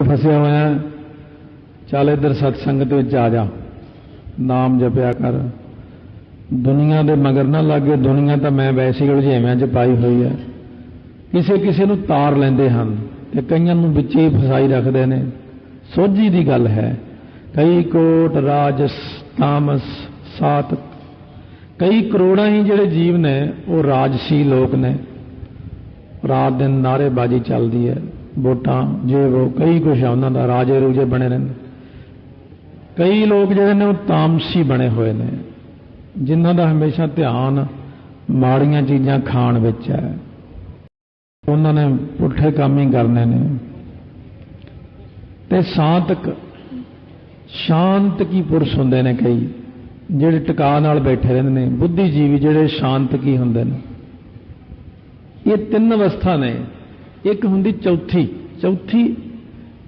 फसिया होया, चल इधर सत्संगत विच आ जा, नाम जपिया कर, दुनिया दे मगर ना लगे। दुनिया तो मैं वैसे उलझेवियां च पाई हुई है, किसे किसे नूं तार लैंदे हन ते कईयां नूं विच ही फसाई रखदे ने। सोझी दी गल है, कई कोट राजस तामस सात, कई करोड़ां ही जिहड़े जीव ने वो राजसी लोक ने। रात दिन नारेबाजी चलती है, वोटां जे वो कई कुछ है, उन्हां दा राजे रूजे बने रहंदे। कई लोग जिहड़े ने वो तामसी बने हुए ने, जिन्हां दा हमेशा ध्यान माड़ियां चीज़ां खाण विच है, उन्हां ने पुठे काम ही करने ने। ते सातक शांत की पुरुष हुंदे ने, कई जिहड़े टिका नाल बैठे रहंदे ने, बुद्धिजीवी जिहड़े शांत की हुंदे ने। ये तीन अवस्था ने, एक हुंदी चौथी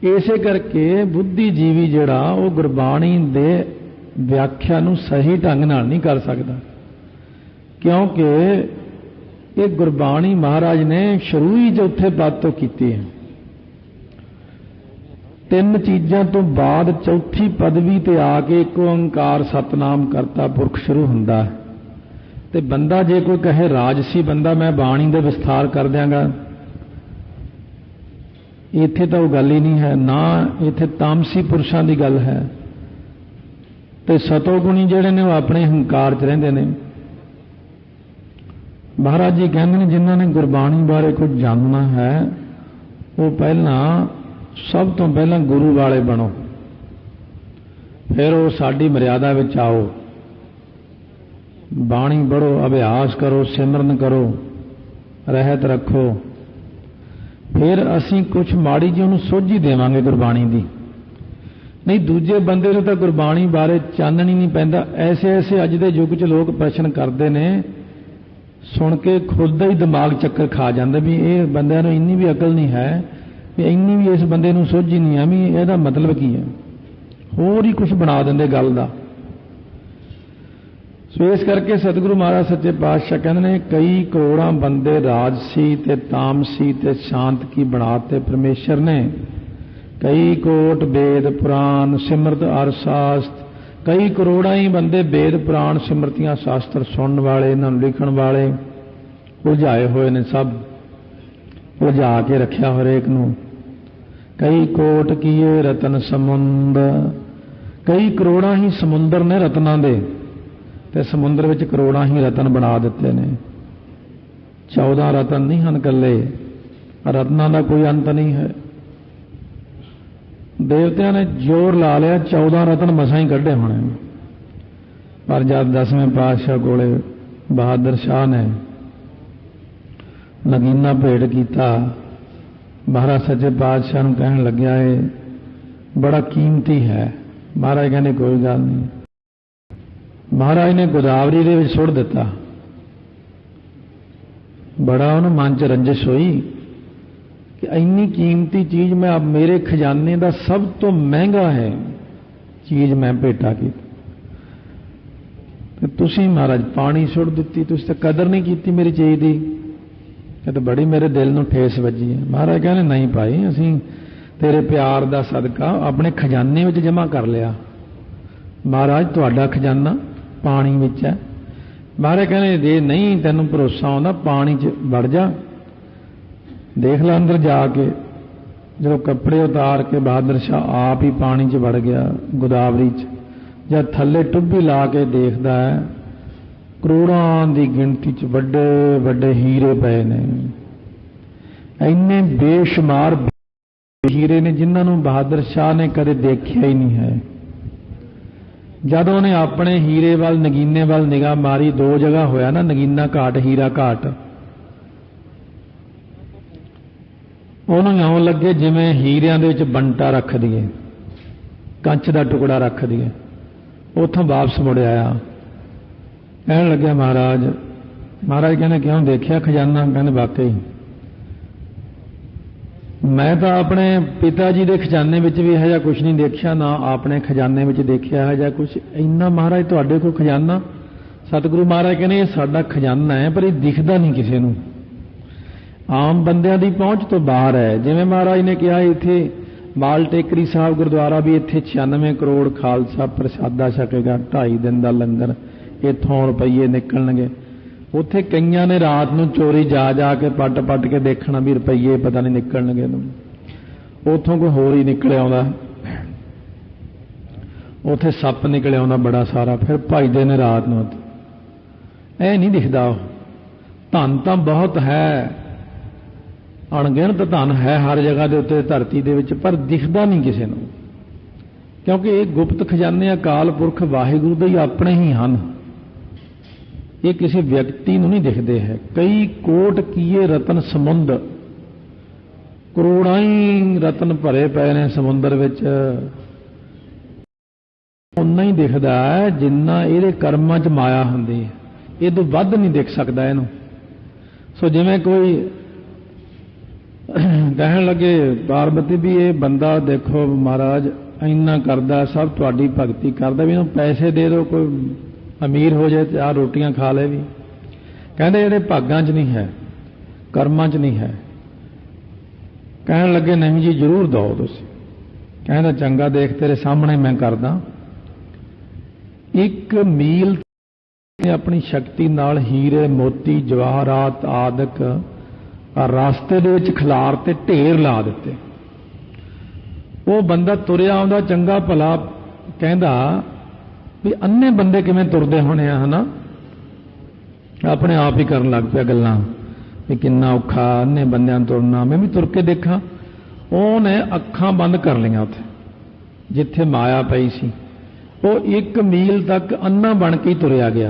इसे करके बुद्धिजीवी जिहड़ा वो गुरबाणी दे व्याख्या नूं सही ढंग नाल नहीं कर सकदा, क्योंकि ये गुरबाणी महाराज ने शुरू ही चौथे पद तो कीती है। तीन चीज़ों तो बाद चौथी पदवी ते आके एक ओंकार सतनाम करता पुरख शुरू हुंदा है। ते बंदा जे कोई कहे राजसी बंदा मैं बाणी दे विस्तार कर दियांगा, इत्थे तो वो गल ही नहीं है ना। इत्थे तामसी पुरुषां दी गल है। ते सतोगुणी जिहड़े ने वो अपने हंकार च रहिंदे ने। महाराज जी कहंदे ने जिन्हां ने गुरबाणी बारे कुछ जानना है, वो पहला सब तो पहला गुरु वाले बनो, फिर वो साडी मर्यादा विच आओ, बाणी पढ़ो, अभ्यास करो, सिमरन करो, रहत रखो, फिर असीं कुछ माड़ी जी उहनूं सोझी देवांगे गुरबाणी दी। नहीं दूजे बंदे नूं तां गुरबाणी बारे चानण ही नहीं पैंदा। ऐसे ऐसे अज दे युग च लोग प्रश्न करते ने, सुन के खुद ही दिमाग चक्कर खा जांदा भी ये बंदिਆਂ ਨੂੰ ਇੰਨੀ भी अकल नहीं है, भी ਇੰਨੀ भी इस बंदे ਨੂੰ सोझी नहीं है, भी ਇਹਦਾ मतलब की है, होर ही कुछ बना दिंदे गल दा। सो इस करके सतगुरु महाराज सच्चे पातशाह कहते हैं कई करोड़ां बंदे राजसी ते तामसी ते शांत की बनाते परमेश्वर ने। कई कोट वेद पुराण सिमरत अर शास्त्र, कई करोड़ां ही बंदे वेद पुराण सिमरतियां शास्त्र सुनने वाले, इन्हां लिखण वाले उलझाए हुए ने, सब उलझा के रखिया हरेक नूं। कई कोट कीए रतन समुंद, कई करोड़ां ही समुंदर ने रत्नां दे, ते समुद्र विच करोड़ां ही रतन बना दिते ने। 14 रतन नहीं हन कल्ले, रत्नां दा कोई अंत नहीं है। देवतियां ने जोर ला लिया 14 रतन मसां ही कढ़े होने, पर जब 10वें पातशाह कोले बहादुर शाह ने नगीना भेंट कीता, महाराज सच्चे पातशाह नूं कहण लग्या है बड़ा कीमती है। महाराज कहने कोई गल नहीं। महाराज ने गोदावरी दे विच सुट दिता। बड़ा उन्हें मन च रंजिश हुई कि इन्नी कीमती चीज़ मैं अब मेरे खजाने का सब तो महंगा है चीज़ मैं भेटा की, तुसीं महाराज पानी सुट दिती, तुसीं तो कदर नहीं की मेरी चीज़ की। तो बड़ी मेरे दिल नूं ठेस वजी है। महाराज कहने नहीं भाई, असीं तेरे प्यार का सदका अपने खजाने में जमा कर लिया। महाराज तुहाडा खजाना पानी विच है। महाराज कहने जे नहीं तैनूं भरोसा आउंदा पानी च वड़ जा, देख ला अंदर जाके। जो कपड़े उतार के बहादुर शाह आप ही पानी च वड़ गया गोदावरी च। जब थल्ले टुब्बी ला के देखदा है, करोड़ां दी गिणती च वड्डे वड्डे हीरे पए ने, इन्ने बेशुमार हीरे ने जिन्हां नूं बहादुर शाह ने कदे देखिया ही नहीं है। जब उन्हें अपने हीरे वाल नगीने वाल निगाह मारी, 2 जगह होया ना नगीना घाट हीरा घाट, उन्होंने इउं लगे जिवें हीरियां दे विच बंटा रख दिए, कंच का टुकड़ा रख दिए। उथों वापस मुड़ आया, कहण लग्या महाराज। महाराज कहने क्यों देखिया खजाना? कहने वाकई मैं तो अपने पिता जी के खजाने में भी यह कुछ नहीं देखा, ना अपने खजाने में देखा है कुछ। इन्ना महाराज तुहाडे कोल खजाना? सतगुरु महाराज कहने ये साडा खजाना है, पर ये दिखदा नहीं किसी नूं, आम बंदियां दी पहुंच तो बाहर है। जिवें महाराज ने कहा इत्थे माल टेकरी साहब गुरुद्वारा भी इत्थे 96 करोड़ खालसा प्रसादा छकेगा, 2.5 दिन का लंगर, इत्थों रुपये निकलणगे। उत्थे कईयां ने रात नूं चोरी जा जा के पट पट के देखना भी रुपये पता नहीं निकलणगे, उत्थों कोई होर ही निकल आउंदा, उत्थे सप निकल आउंदा बड़ा सारा, फिर भजदे ने रात नूं। ऐ नहीं दिखदा। धन तां बहुत है, अणगिणत धन है हर जगह के उत्ते धरती दे विच, पर दिखदा नहीं किसी नूं, क्योंकि ये गुप्त खजाने अकाल पुरख वाहिगुरू दे ही अपने ही हन। ये किसी व्यक्ति नूं नहीं दिखते है। कई कोट कीए रतन समुंद, करोड़ां ही रतन भरे पए ने समुंदर विच, उन्ना ही दिखदा है जिन्ना इहदे कर्मां च माया हुंदी है। ये तो वध नहीं दिख सकता इहनूं। सो जिवें कोई कहन लगे पार्वती भी ये बंदा देखो महाराज इन्ना करदा, सब तुहाडी भगती करदा, भी इहनूं पैसे दे दो, कोई अमीर हो जाए तो आ रोटियां खा ले भी। कहंदे इहदे भागां 'च नहीं है, कर्मां 'च नहीं है। कहन लगे नहीं जी जरूर दो तुसीं। कहंदा चंगा देख तेरे सामने मैं करदा। एक मील अपनी शक्ति नाल हीरे मोती जवाहरात आदਿਕ रास्ते दे विच खिलार ते ढेर ला दिते। वो बंदा तुरिया आउंदा चंगा भला, कहंदा भी अन्ने बंदे किवें तुरदे होने आ, है ना, अपने आप ही करन लग पिया गल्लां भी किन्ना औखा अन्ने बंदियां तुरना, मैं भी तुर के देखा। ਉਹਨੇ ਅੱਖਾਂ ਬੰਦ कर लिया उत्थे जिथे माया पई सी। वो 1 मील तक अन्ना बन के ही तुरिया गया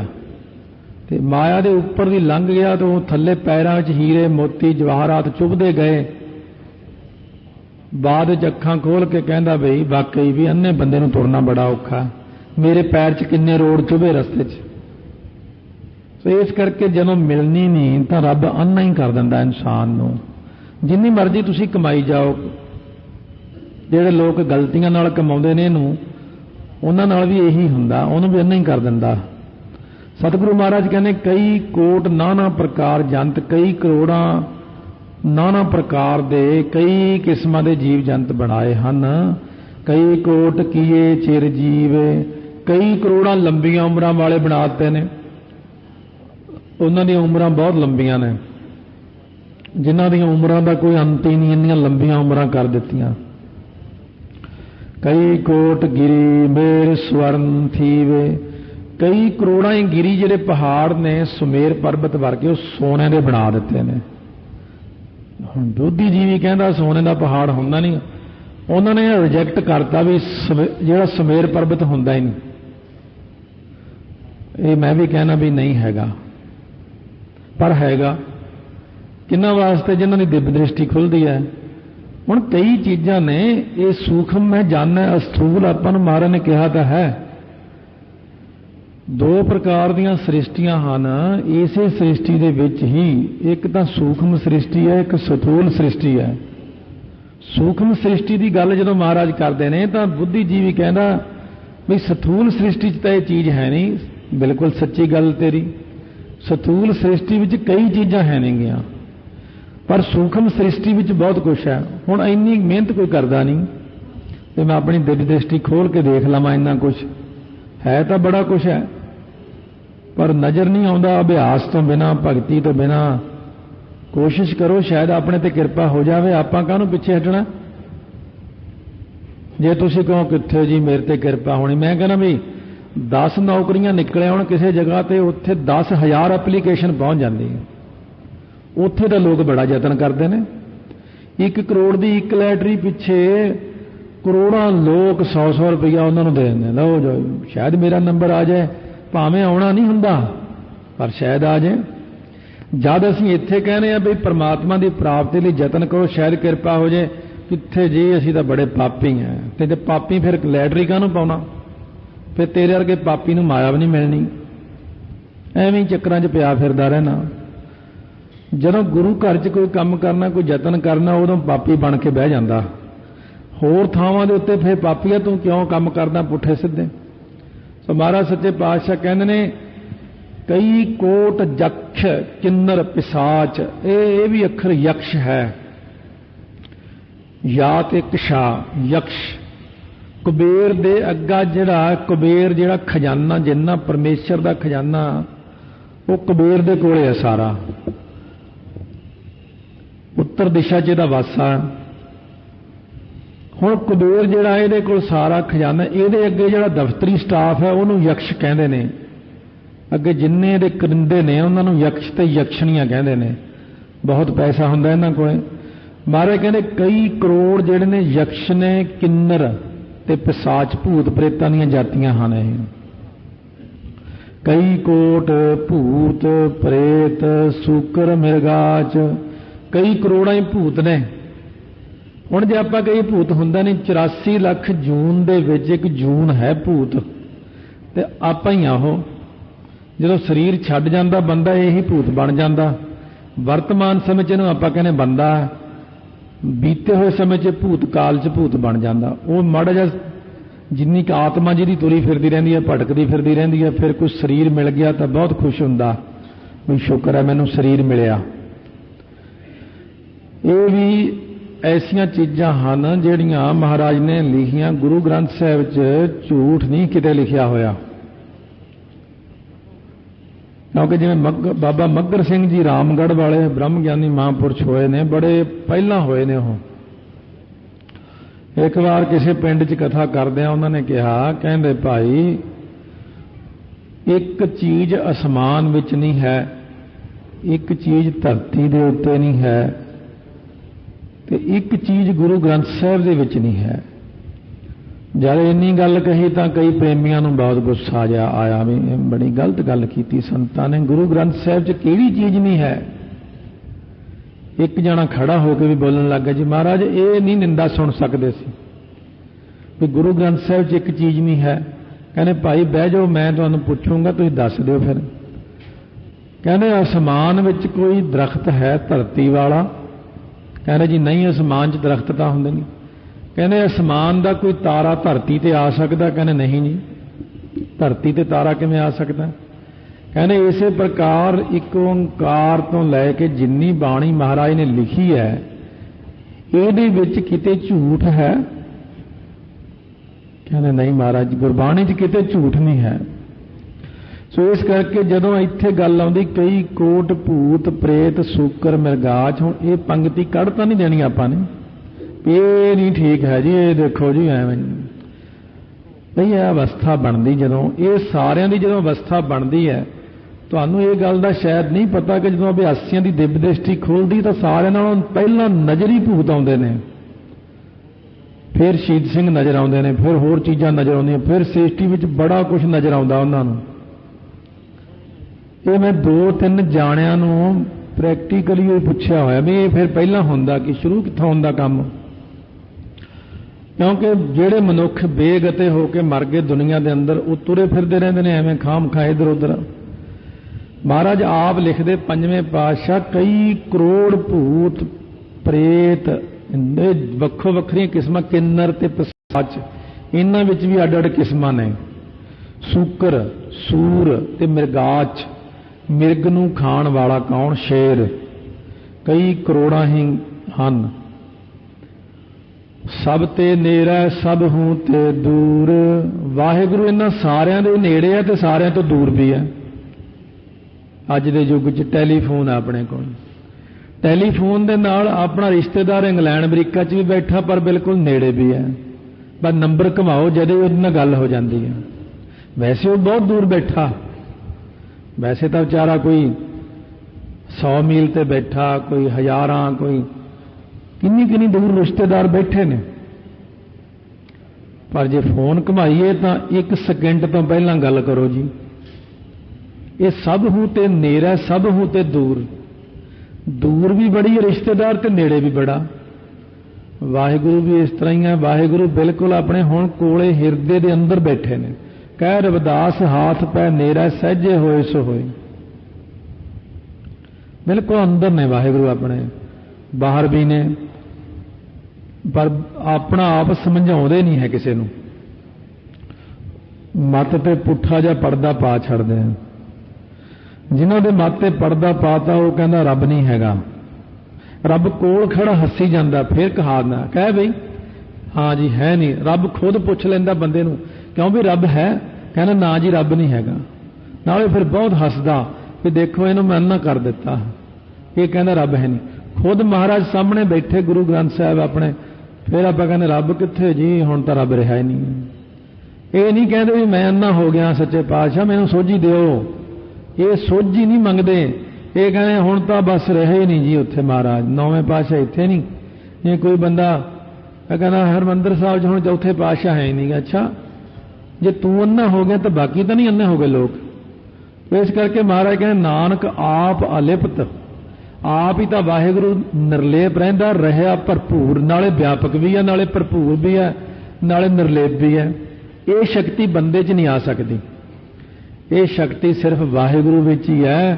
ते माया दे उपर भी लंघ गया, तो थल्ले पैरां 'च हीरे मोती जवाहरात चुभदे गए। बाद च अखां खोल के कहंदा बई वाकई भी अन्ने बंदे नूं तुरना बड़ा औखा, मेरे पैर 'च किन्ने रोड़ चुभे रस्ते 'ਚ। तो इस करके जदों मिलनी नहीं तो रब अन्ना ही कर दिंदा इंसान नूं। जिन्नी मर्जी तुसीं कमाई जाओ, ਜਿਹੜੇ लोग गलतियां नाल कमाउंदे ने इहनूं, उन्हां नाल भी यही हुंदा, उहनूं भी अन्ना ही कर दिंदा। सतगुरु महाराज कहने कई कोट नाना प्रकार जंत, कई करोड़ां नाना प्रकार दे कई किस्मां दे जीव जंत बनाए हन। कई कोट कीए चिर जीव, कई करोड़ां लंबियां उमरां वाले बनाते ने। उन्हां दी उमरां बहुत लंबियां ने, जिन्हां दी उमरां दा कोई अंत ही नहीं, इन्नियां लंबियां उमरां कर दित्तियां। कई कोट गिरी मेर स्वर्ण थीवे, कई करोड़ां ही गिरी जिहड़े पहाड़ ने सुमेर पर्वत वर्गे, सोने दे बना दिते ने। हुण बुद्धिजीवी कहंदा सोने दा पहाड़ हुंदा नहीं, उन्होंने रिजैक्ट करता भी जिहड़ा सुमेर पर्वत हुंदा ही नहीं। ये मैं भी कहना भी नहीं हैगा, पर हैगा किन्हां वास्ते जिन्हां दी दिव्य दृष्टि खुलदी है। हुण कई चीज़ां ने ये सूखम मैं जानना, अस्थूल आपां नूं महाराज ने कहा तो है। 2 प्रकार दीयां सृष्टियां हन इसे सृष्टि दे विच ही, एक तां सूखम सृष्टि है, एक स्थूल सृष्टि है। सूखम सृष्टि की गल जदों महाराज करते हैं तो बुद्धिजीवी कहना भी स्थूल सृष्टि तो यह चीज़ है नहीं। बिल्कुल सच्ची गल तेरी, स्थूल सृष्टि में कई चीज़ां है नहीं गया, पर सूखम सृष्टि में बहुत कुछ है। हुण इन्नी मेहनत कोई करता नहीं तो मैं अपनी दिव्य दृष्टि खोल के देख लवां, इन्ना कुछ है तो बड़ा कुछ है, पर नज़र नहीं आता। अभ्यास तो बिना, भगती तो बिना। कोशिश करो शायद अपने ते कृपा हो जाए, आपां काहनूं पिछे हटना। जे तुसीं कहो कित्थे जी मेरे ते कृपा होनी, मैं कहना भी 10 नौकरियां निकले होण किसी जगह ते, उत्थे 10,000 एप्लीकेशन पहुंच जाती है। उत्थे तो लोग बड़ा यतन करते हैं। 1 करोड़ की 1 लैटरी पिछे करोड़ों लोग 100-100 रुपया उन्होंने दे देंगे, लो जो शायद मेरा नंबर आ जाए, भावें आना नहीं हुंदा पर शायद आ जाए। जद असीं इत्थे कहने आ भी परमात्मा की प्राप्ति लिए यतन करो शायद कृपा हो जाए, कित्थे जी असीं तां बड़े पापी हैं। ते पापी फिर लैटरी काहनूं पाउणा, फिर तेरे वर्गे पापी नूं माया भी नहीं मिलनी। एवें चक्करां 'च पिया फिरदा रहना। जदों गुरु घर 'च कोई काम करना, कोई यतन करना, उदों पापी बन के बह जांदा। होर थावां दे उत्ते फिर पापीआ तूं क्यों काम करदा पुੱਠੇ सिद्धे। सो महाराज सच्चे पातशाह कहंदे ने कई कोट जक्ष किन्नर पिसाच, ये भी अखर यक्ष है। या ते कशा यक्ष कुबेर दे अग्गा जिहड़ा कुबेर जिहड़ा खजाना जिन्ना परमेश्वर दा खजाना वो कुबेर दे कोले है सारा। उत्तर दिशा च इहदा वासा। हुण कुबेर जिहड़ा इहदे कोल सारा खजाना, इहदे अगे जिहड़ा दफ्तरी स्टाफ है उहनूं यक्ष कहंदे ने। अगे जिन्ने इहदे करिंदे ने उहनां नूं यक्ष ते यक्षणीआं कहंदे ने। बहुत पैसा हुंदा इन्हां कोले। महाराज कहंदे कई करोड़ जिहड़े ने यक्ष ने, किन्नर ते पिसाच भूत प्रेतां दीआं जातियां हन। इह कई कोट भूत प्रेत सूकर मिर्गाच, कई करोड़ां ही भूत ने। हुण जे आपां कई भूत हुंदा नहीं, 84 ਲੱਖ जून दे विच एक जून है भूत, ते आपां ही आहो। जदों शरीर छड्ड जांदा बंदा यही भूत बन जांदा। वर्तमान समय च इहनूं आपां कहने बंदा, बीते हुए समय च भूतकाल च भूत बन जांदा। वो माड़ा जिहा जिन्नी क आत्मा जिहदी तुरी फिरदी रहिंदी है, भटकदी फिरदी रहिंदी है, फिर कोई शरीर मिल गया तो बहुत खुश हुंदा भी शुक्र है मैनूं शरीर मिलिया। ये भी ऐसियां चीज़ां हन जिहड़ियां महाराज ने लिखियां। गुरु ग्रंथ साहिब च झूठ नहीं किते लिखिया होया। क्योंकि जिवें बाबा मगर सिंह जी रामगढ़ वाले ब्रह्म ज्ञानी महापुरुष होए ने, बड़े पहला होए ने। वो एक बार किसी पिंड च कथा करदिआं उन्होंने कहा, कहंदे भाई एक चीज़ आसमान विच नहीं है, एक चीज़ धरती दे उत्ते नहीं है, ते एक चीज़ गुरु ग्रंथ साहिब दे विच नहीं है। जद इन्नी गल कही तो कई प्रेमियों को बहुत गुस्सा आया भी बड़ी गलत गल की संतां ने। गुरु ग्रंथ साहिब च किहड़ी चीज़ नहीं है? एक जना खड़ा होकर भी बोलन लग गया, जी महाराज ये नहीं निंदा सुन सकते सी भी गुरु ग्रंथ साहिब च एक चीज़ नहीं है। कहने भाई बह जाओ, मैं तुहानूं पुछूंगा, तुसीं दस दिओ। फिर कहने आसमान विच कोई दरख्त है धरती वाला? कहने जी नहीं, आसमान च दरख्त तो हुंदे नहीं। कहने आसमान का कोई तारा धरती ते आ सकता? कहने नहीं जी, धरती ते तारा किवें आ सकता? कहने इसे प्रकार एक ओंकार तो लैके जिन्नी बाणी महाराज ने लिखी है, इहदे विच किते झूठ है? कहने नहीं महाराज, गुरबाणी च किते झूठ नहीं है। सो इस करके जदों इत्थे गल आउंदी कई कोट भूत प्रेत सूकर मिर्गाच, हुण ये पंक्ति कढ़ तां नहीं देनी आपां ने, ये नहीं ठीक है जी, ये देखो जी एवें भई यह अवस्था बनती जदों, ये सारिਆਂ ਦੀ जदों अवस्था बनती है। ਤੁਹਾਨੂੰ ਇਹ ਗੱਲ ਦਾ शायद नहीं पता कि ਜਦੋਂ ਅਭਿਆਸੀਆਂ ਦੀ ਦਿਵ ਦ੍ਰਿਸ਼ਟੀ ਖੁੱਲਦੀ ਤਾਂ ਸਾਰਿਆਂ ਨਾਲੋਂ ਪਹਿਲਾਂ ਨਜ਼ਰੀ ਭੂਤ ਆਉਂਦੇ ਨੇ, फिर शहीद सिंह नज़र आउंदे ने, फिर होर चीज़ां नज़र आउंदियां, फिर सृष्टि विच बड़ा कुछ नज़र आउंदा उन्हां नूं। ये मैं 2-3 जाणिਆਂ ਨੂੰ प्रैक्टिकली ਉਹ ਪੁੱਛਿਆ ਹੋਇਆ भी ये फिर ਪਹਿਲਾਂ ਹੁੰਦਾ कि शुरू कित्थों ਹੁੰਦਾ ਕੰਮ। क्योंकि ਜਿਹੜੇ ਮਨੁੱਖ ਬੇਗਤੇ ਹੋ ਕੇ ਮਰ ਗਏ ਦੁਨੀਆ ਦੇ ਅੰਦਰ, ਉਹ ਤੁਰੇ ਫਿਰਦੇ ਰਹਿੰਦੇ ਨੇ ਐਵੇਂ ਖਾਮ ਖਾ ਇਧਰ ਉਧਰ। महाराज आप लिखते पंजवें पातशाह कई करोड़ भूत प्रेत वक्खो वक्खरियां किस्मां, किन्नर ते पिशाच, इन्हां विच भी अड अड किस्मां ने। सूकर सूर ते मिर्गाच, मिर्ग नूं खाण वाला कौन? शेर। कई करोड़ां ही हन। सब ते नेड़ा सब हूं ते दूर। वाहिगुरू इन्हां सारियां दे नेड़े है ते सारियां तो दूर भी है। अज दे युग च टैलीफोन अपने को, टैलीफोन दे नाल अपना रिश्तेदार इंग्लैंड अमरीका च भी बैठा पर बिल्कुल नेड़े भी है। बस नंबर घुमाओ जदे उहदे नाल गल हो जाती है। वैसे वो बहुत दूर बैठा, वैसे तो बेचारा कोई 100 मील ते बैठा, कोई हज़ारां, कोई किन्नी किन्नी दूर रिश्तेदार बैठे ने। पर जे फोन घुमाइए तो 1 सेकंड तो पहला गल करो जी। ये सब हूं ते नेड़ा, सब हूं ते दूर। दूर भी बड़ी है रिश्तेदार ते नेड़े भी बड़ा। वाहिगुरू भी इस तरह ही है। वाहिगुरू बिल्कुल अपने हुण कोले हिरदे दे अंदर बैठे ने। कह रविदास हाथ पै नेड़ा सहजे होए सो होए। बिल्कुल अंदर ने वाहिगुरू अपने, बाहर भी ने, पर अपना आप समझाउंदे नहीं है किसी नूं। मत ते पुठा जा पर्दा पा छड़दे हैं। जिन्हों के मत ते पर्दा पाता वो कहता रब नहीं हैगा। रब कोल खड़ा हसी जाता, फिर कहा ना कह बई हाँ जी है नहीं। रब खुद पुछ लेंदा बंदे नूं क्यों भी रब है, कहना ना जी रब नहीं हैगा। नाले फिर बहुत हसदा कि देखो इन्हों मैं अन्ना कर दिता, ये कहना रब है नहीं। खुद महाराज सामने बैठे गुरु ग्रंथ साहब अपने, फिर आप कहने रब कित्थे जी, हुण तां रब रहा ही नहीं। ये नहीं कहते भी मैं अन्ना हो गया सच्चे पातशाह मैनूं सोझी दिओ, ये सोझी नहीं मंगते। ये कहने हुण तां बस रहे ही नहीं जी उत्थे महाराज, नौवें पातशाह इत्थे नहीं। ये कोई बंदा कहना हरमंदर साहब हुण चौथे पातशाह है ही नहीं। अच्छा जे तू अन्ना हो गया तो बाकी तो नहीं अन्ने हो गए लोग। तो इस करके महाराज कहने नानक आप अलिप्त, आप ही तो वाहिगुरु निर्लेप रहिंदा रहा भरपूर, नाले व्यापक भी है, नाले भरपूर भी है, नाले निर्लेप भी है। ये शक्ति बंदे च नहीं आ सकती, ये शक्ति सिर्फ वाहिगुरु विच ही है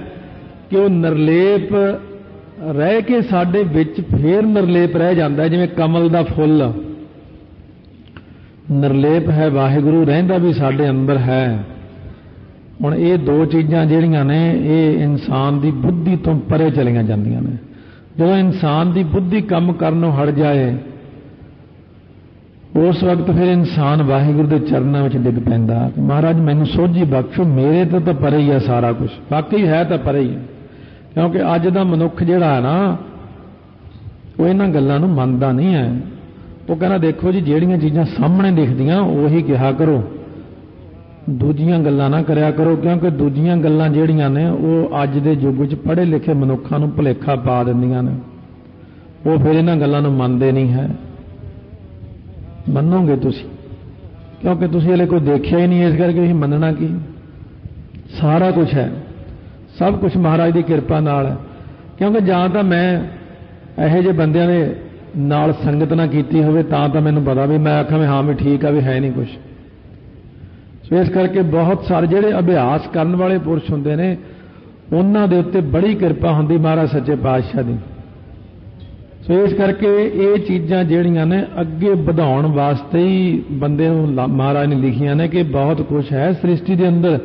कि वो निर्लेप रह के साडे विच फिर निर्लेप रह जाता है। जिवें कमल दा फुੱਲ निर्लेप है, वाहिगुरु रहिंदा भी साडे अंदर है। हुण ये दो चीज़ां जिहड़ियां ने ये इंसान की बुद्धि तो परे चलियां जांदियां ने। जदों इंसान की बुद्धि काम करनों हट जाए उस वक्त फिर इंसान वाहिगुरु के चरणों में डिग पैंदा कि महाराज मैनूं सोझी बख्शो, मेरे तो परे ही है सारा कुछ। वाकई है तो परे ही है, क्योंकि अज दा मनुख जिहड़ा है ना वो इन्हां गल्लां नूं मनदा नहीं है। वो कहना देखो जी जिहड़ियां चीज़ां सामने दिखदियां उही कहा करो, दूजियां गल्लां ना करया करो, क्योंकि दूजियां गल्लां जिहड़ियां ने वो अज दे युग विच पढ़े लिखे मनुखां नूं भुलेखा पा दिंदियां ने। वो फिर इन्हां गल्लां नूं मनदे नहीं है। मनोगे तुसी, क्योंकि तुसी हले कोई देखिया ही नहीं, इस करके तुसीं मनना की। सारा कुछ है, सब कुछ महाराज की किरपा नाल है। क्योंकि जां तां मैं इहो ਜਿਹੇ ਬੰਦਿਆਂ ਦੇ ਨਾਲ संगत ना कीती होवे तां मैनूं पता भी मैं आखां भी हाँ भी ठीक है भी है नहीं कुछ। सो इस करके बहुत सारे जिहड़े अभ्यास करन वाले पुरुष हुंदे ने उन्हां दे उत्ते बड़ी किरपा हुंदी महाराज सच्चे पातशाह दी। सो इस करके ये चीज़ां जिहड़ियां ने अगे वधाउण वास्ते ही बंदे नूं महाराज ने लिखियां ने कि बहुत कुछ है सृष्टि दे अंदर।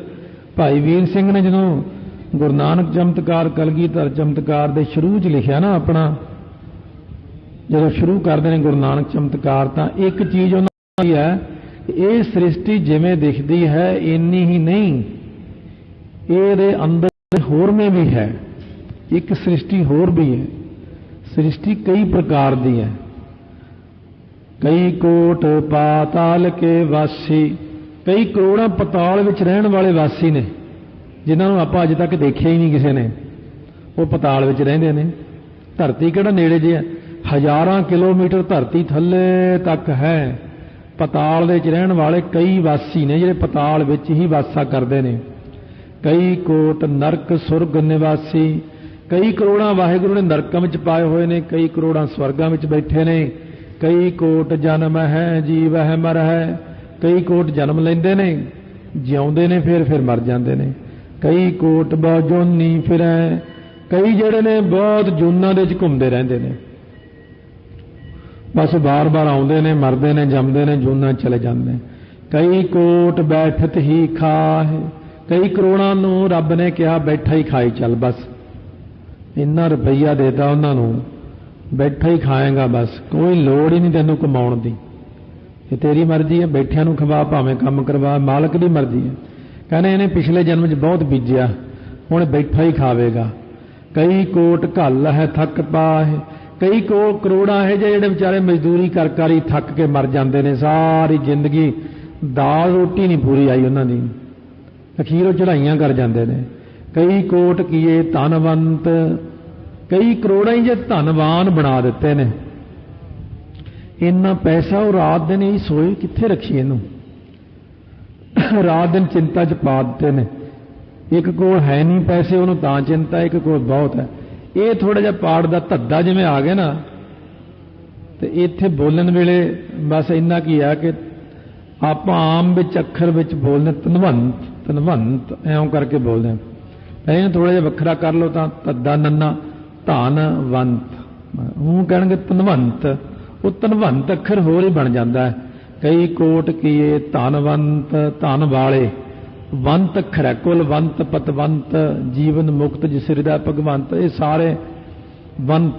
भाई वीर सिंह ने जदों गुरु नानक चमत्कार कलगीधर चमत्कार दे शुरू च लिखिया ना अपना, जदों शुरू करते हैं गुरु नानक चमत्कार तां एक चीज़ उन्हां दी है ये सृष्टि जिवें दिखती है इन्नी ही नहीं, ये अंदर होर में भी है। एक सृष्टि होर भी है। सृष्टि कई प्रकार दी है। कई कोट पाताल के वासी, कई करोड़ां पताल विच रहण वाले वासी ने जिन्होंने आप अज तक देखिया ही नहीं किसी ने, वो पताल विच रहिंदे ने। धरती किहड़ा नेड़े जे है, हज़ारां किलोमीटर धरती थल्ले तक है। पताल दे विच रहण वाले कई वासी ने जिहड़े पताल विच ही वासा करते हैं। कई कोट नरक सुरग निवासी, कई करोड़ां वाहिगुरू ने नरकां विच पाए हुए ने, कई करोड़ां स्वर्गां विच बैठे ने। कई कोट जन्म है जीव है मर है, कई कोट जन्म लैंदे ने जिउंदे ने फिर मर जाते हैं। कई कोट बहुत जोनी फिर कई जिहड़े ने बहुत जूनां दे विच घुमदे रहिंदे ने, बस बार बार आउंदे ने मरदे ने जमदे ने जूनां चले जांदे ने। कई कोट बैठत ही खाए, कई करोड़ां नूं रब ने कहा बैठा ही खाई चल, बस इन्ना रुपया देता उन्होंने बैठा ही खाएगा, बस कोई लोड़ ही नहीं तेनों कमाउण दी, ये तेरी मर्जी है, बैठिया नूं खवा भावें काम करवा, मालक की मर्जी है। कहने इन्हें पिछले जन्म च बहुत बीजिया हुण बैठा ही खावेगा। कई कोट घल है थक पा है, कई को करोड़ा है जिहड़े बेचारे मजदूरी कर ही थक के मर जाते हैं। सारी जिंदगी दाल रोटी नहीं पूरी आई उन्हां दी, अखीर चढ़ाइयां कर जाते हैं। कई कोट किए धनवंत, कई करोड़ा ही जे धनवान बना दिते ने। इन्ना पैसा वो रात दिन ही सोए कित्थे रखी इनू, रात दिन चिंता च पा दिते ने। एक कोल है नहीं पैसे उन्होंने तां चिंता, एक कोल बहुत है। ये थोड़ा जिहा पाठ का धद्दा जिवें आ गया ना, तो इत्थे बोलन वेले बस इन्ना की है कि आप आम विच अखर विच बोलने धनवंत धनवंत ऐं करके बोलते हैं। इन्हें थोड़ा जिहा वखरा कर लो तो धद्दा नन्ना धनवंत, हूँ कहेंगे धनवंत, वो धनवंत अखर होर ही बन जाता है। कई कोट किए धनवंत धन वाले, वंत अखर है कुलवंत पतवंत जीवन मुक्त जिस हृदय भगवंत, ये सारे वंत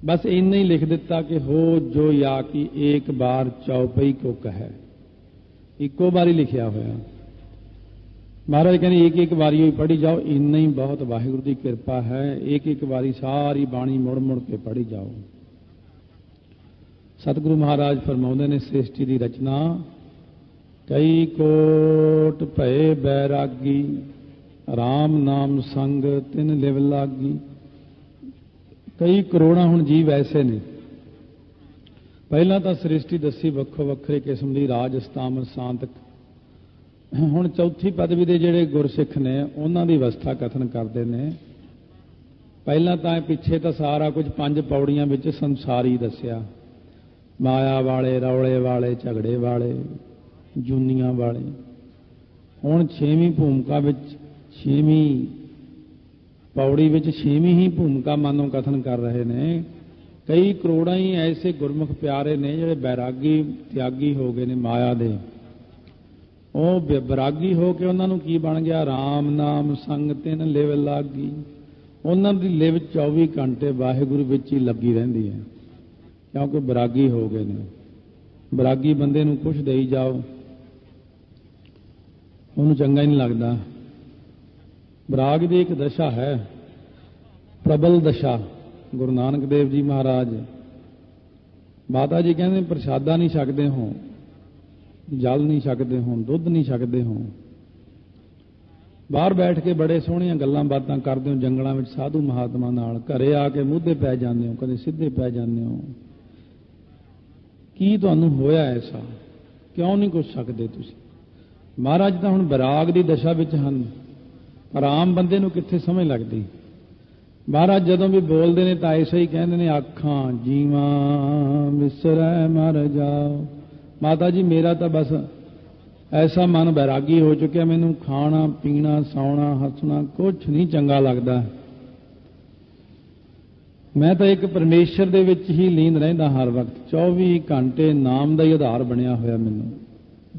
बस इन्ना ही लिख दिता कि हो जो या कि एक बार चौपई को कहे, इको बारी लिखिया होया। महाराज कहते एक एक बारी ही पढ़ी जाओ, इन्ना ही बहुत वाहिगुरू की कृपा है। एक एक बारी सारी बाणी मुड़ मुड़ के पढ़ी जाओ। सतगुरु महाराज फरमाउंदे ने सृष्टि की रचना, कई कोट भय बैरागी, राम नाम संग तिन लिव लागी। कई करोड़ा हुण जीव ऐसे ने। पहला तो सृष्टि दसी वक्खो वक्खरे किस्म की राज सतामर सांतक। हुण चौथी पदवी के जिहड़े गुरसिख ने उन्हां दी अवस्था कथन करते हैं। पहला तो पिछे तो सारा कुछ 5 पौड़ियां विच संसारी दसिया, माया वाले, रौले वाले, झगड़े वाले, जूनियां वाले। हुण 6वीं भूमिका विच 6वीं पौड़ी विच 6वीं ही भूमिका मानो कथन कर रहे हैं। कई करोड़ा ही ऐसे गुरमुख प्यारे ने जिहड़े बैरागी त्यागी हो गए ने माया दे। ਉਹ ਵਿਰਾਗੀ ਹੋ ਕੇ ਉਹਨਾਂ ਨੂੰ ਕੀ ਬਣ ਗਿਆ, ਰਾਮ ਨਾਮ ਸੰਗ ਤਿਨ ਲਿਵ ਲਾਗੀ। ਉਹਨਾਂ ਦੀ ਲਿਵ 24 ਘੰਟੇ ਵਾਹਿਗੁਰੂ ਵਿੱਚ ਹੀ ਲੱਗੀ ਰਹਿੰਦੀ ਹੈ, ਕਿਉਂਕਿ ਵਿਰਾਗੀ ਹੋ ਗਏ ਨੇ। ਵਿਰਾਗੀ ਬੰਦੇ ਨੂੰ ਕੁਛ ਦੇਈ ਜਾਓ ਉਹਨੂੰ ਚੰਗਾ ਹੀ ਨਹੀਂ ਲੱਗਦਾ। ਵਿਰਾਗ ਦੀ ਇੱਕ ਦਸ਼ਾ ਹੈ, ਪ੍ਰਬਲ ਦਸ਼ਾ। ਗੁਰੂ ਨਾਨਕ ਦੇਵ ਜੀ ਮਹਾਰਾਜ ਮਾਤਾ ਜੀ ਕਹਿੰਦੇ ਪ੍ਰਸ਼ਾਦਾ ਨਹੀਂ ਛਕਦੇ ਹੋ, जल नहीं छकते हो, दुध नहीं छकते हो, बाहर बैठ के बड़े सोहणियां गल्लां बातां करते हो जंगलों में साधु महात्मा नाल, घरे आके मूधे पै जाते हो, कदे सीधे पै जाते हो। की तुहानूं होया ऐसा, क्यों नहीं कुछ सकते तुसीं? महाराज तां हुण विराग दी दशा विच हन, पर आम बंदे नूं कित्थे समझ लगदी। महाराज जदों भी बोलते हैं तो ऐसा ही कहते हैं, आखां जीवां विसरै मर जाओ। माता जी मेरा तो बस ऐसा मन बैरागी हो चुका, मैनू खाना पीना सौना हसना कुछ नहीं चंगा लगता। मैं तो एक परमेश्वर दे विच ही लीन रहिंदा हर वक्त, 24 घंटे नाम का ही आधार बनया होया मैनू।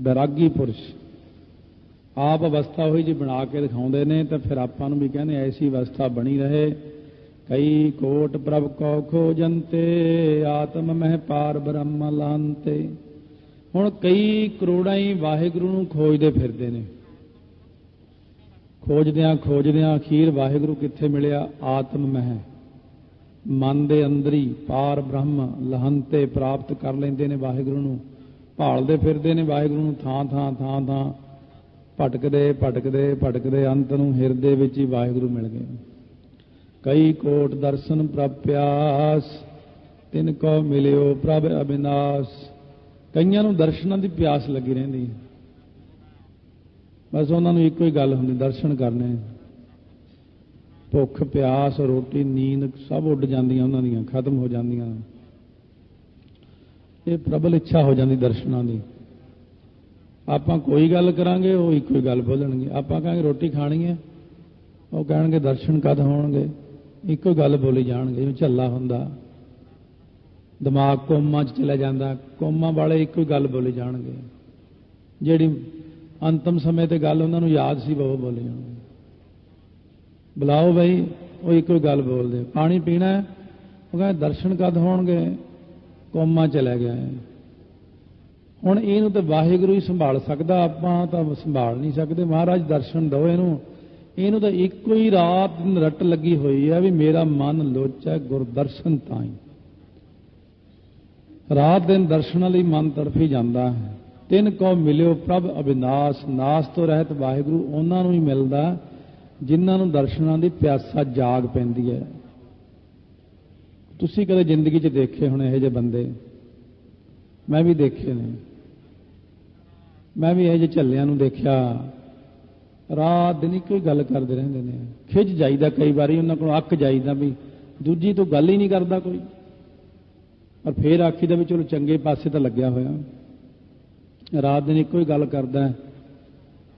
बैरागी पुरुष आप अवस्था हुई जी बना के दिखाते हैं, तो फिर आपां नूं भी कहने ऐसी अवस्था बनी रहे। कई कोट प्रभ कौ खोजंते, आत्म मह पार ब्रह्म लांते। ਹੁਣ ਕਈ ਕਰੋੜਾਂ ਹੀ ਵਾਹਿਗੁਰੂ ਨੂੰ ਖੋਜਦੇ ਫਿਰਦੇ ਨੇ। ਖੋਜਦਿਆਂ ਅਖੀਰ ਵਾਹਿਗੁਰੂ ਕਿੱਥੇ ਮਿਲਿਆ? ਆਤਮ ਮਹਿ, ਮਨ ਦੇ ਅੰਦਰ ਹੀ ਪਾਰ ਬ੍ਰਹਮ ਲਹੰਤੇ ਪ੍ਰਾਪਤ ਕਰ ਲੈਂਦੇ ਨੇ ਵਾਹਿਗੁਰੂ ਨੂੰ। ਭਾਲਦੇ ਫਿਰਦੇ ਨੇ ਵਾਹਿਗੁਰੂ ਨੂੰ ਥਾਂ ਥਾਂ ਭਟਕਦੇ ਅੰਤ ਨੂੰ ਹਿਰਦੇ ਵਿੱਚ ਹੀ ਵਾਹਿਗੁਰੂ ਮਿਲ ਗਏ। ਕਈ ਕੋਟ ਦਰਸ਼ਨ ਪ੍ਰਭ ਪਿਆਸ, ਤਿਨ ਕੋ ਮਿਲਿਓ ਪ੍ਰਭ ਅਬਿਨਾਸ਼। ਕਈਆਂ ਨੂੰ ਦਰਸ਼ਨਾਂ ਦੀ ਪਿਆਸ ਲੱਗੀ ਰਹਿੰਦੀ ਹੈ, ਬਸ ਉਹਨਾਂ ਨੂੰ ਇੱਕੋ ਹੀ ਗੱਲ ਹੁੰਦੀ, ਦਰਸ਼ਨ ਕਰਨੇ। ਭੁੱਖ ਪਿਆਸ ਰੋਟੀ ਨੀਂਦ ਸਭ ਉੱਡ ਜਾਂਦੀਆਂ ਉਹਨਾਂ ਦੀਆਂ, ਖਤਮ ਹੋ ਜਾਂਦੀਆਂ। ਇਹ ਪ੍ਰਬਲ ਇੱਛਾ ਹੋ ਜਾਂਦੀ ਦਰਸ਼ਨਾਂ ਦੀ। ਆਪਾਂ ਕੋਈ ਗੱਲ ਕਰਾਂਗੇ ਉਹ ਇੱਕੋ ਹੀ ਗੱਲ ਬੋਲਣਗੇ। ਆਪਾਂ ਕਹਾਂਗੇ ਰੋਟੀ ਖਾਣੀ ਹੈ, ਉਹ ਕਹਿਣਗੇ ਦਰਸ਼ਨ ਕਦ ਹੋਣਗੇ। ਇੱਕੋ ਗੱਲ ਬੋਲੀ ਜਾਣਗੇ, ਜਿਵੇਂ ਝੱਲਾ ਹੁੰਦਾ। ਦਿਮਾਗ ਕੋਮਾ 'ਚ ਚਲਾ ਜਾਂਦਾ, ਕੋਮਾ ਵਾਲੇ ਇੱਕੋ ਹੀ ਗੱਲ ਬੋਲੀ ਜਾਣਗੇ। ਜਿਹੜੀ ਅੰਤਮ ਸਮੇਂ ਤੇ ਗੱਲ ਉਹਨਾਂ ਨੂੰ ਯਾਦ ਸੀ ਉਹ ਬੋਲੀ ਜਾਣਗੇ। ਬੁਲਾਓ ਬਈ, ਉਹ ਇੱਕੋ ਹੀ ਗੱਲ ਬੋਲਦੇ। ਪਾਣੀ ਪੀਣਾ, ਉਹ ਕਹਿੰਦੇ ਦਰਸ਼ਨ ਕਦ ਹੋਣਗੇ, ਕੋਮਾ ਚਲਾ ਗਿਆ ਹੈ। ਹੁਣ ਇਹਨੂੰ ਤਾਂ ਵਾਹਿਗੁਰੂ ਹੀ ਸੰਭਾਲ ਸਕਦਾ, ਆਪਾਂ ਤਾਂ ਸੰਭਾਲ ਨਹੀਂ ਸਕਦੇ। ਮਹਾਰਾਜ ਦਰਸ਼ਨ ਦਿਓ ਇਹਨੂੰ ਤਾਂ ਇੱਕੋ ਹੀ ਰਾਤ ਰੱਟ ਲੱਗੀ ਹੋਈ ਹੈ ਵੀ ਮੇਰਾ ਮਨ ਲੋਚੈ ਗੁਰਦਰਸ਼ਨ ਤਾਈਂ। ਰਾਤ ਦਿਨ ਦਰਸ਼ਨਾਂ ਲਈ ਮਨ ਤੜਫੀ ਜਾਂਦਾ ਹੈ। ਤਿੰਨ ਕੋ ਮਿਲਿਓ ਪ੍ਰਭ ਅਬਿਨਾਸ਼, ਨਾਸ਼ ਤੋਂ ਰਹਿਤ ਵਾਹਿਗੁਰੂ ਉਹਨਾਂ ਨੂੰ ਹੀ ਮਿਲਦਾ ਜਿਨ੍ਹਾਂ ਨੂੰ ਦਰਸ਼ਨਾਂ ਦੀ ਪਿਆਸਾ ਜਾਗ ਪੈਂਦੀ ਹੈ। ਤੁਸੀਂ ਕਦੇ ਜ਼ਿੰਦਗੀ 'ਚ ਦੇਖੇ ਹੋਣੇ ਇਹੋ ਜਿਹੇ ਬੰਦੇ, ਮੈਂ ਵੀ ਦੇਖੇ ਨੇ। ਮੈਂ ਵੀ ਇਹੋ ਜਿਹੇ ਝੱਲਿਆਂ ਨੂੰ ਦੇਖਿਆ, ਰਾਤ ਦਿਨ ਕੋਈ ਗੱਲ ਕਰਦੇ ਰਹਿੰਦੇ ਨੇ। ਖਿੱਚ ਜਾਈਦਾ ਕਈ ਵਾਰੀ ਉਹਨਾਂ ਕੋਲ, ਅੱਕ ਜਾਈਦਾ ਵੀ ਦੂਜੀ ਤੋਂ ਗੱਲ ਹੀ ਨਹੀਂ ਕਰਦਾ ਕੋਈ। ਪਰ ਫਿਰ ਆਖੀਦਾ ਵੀ ਚਲੋ ਚੰਗੇ ਪਾਸੇ ਤਾਂ ਲੱਗਿਆ ਹੋਇਆ। ਰਾਤ ਦਿਨ ਇੱਕੋ ਹੀ ਗੱਲ ਕਰਦਾ।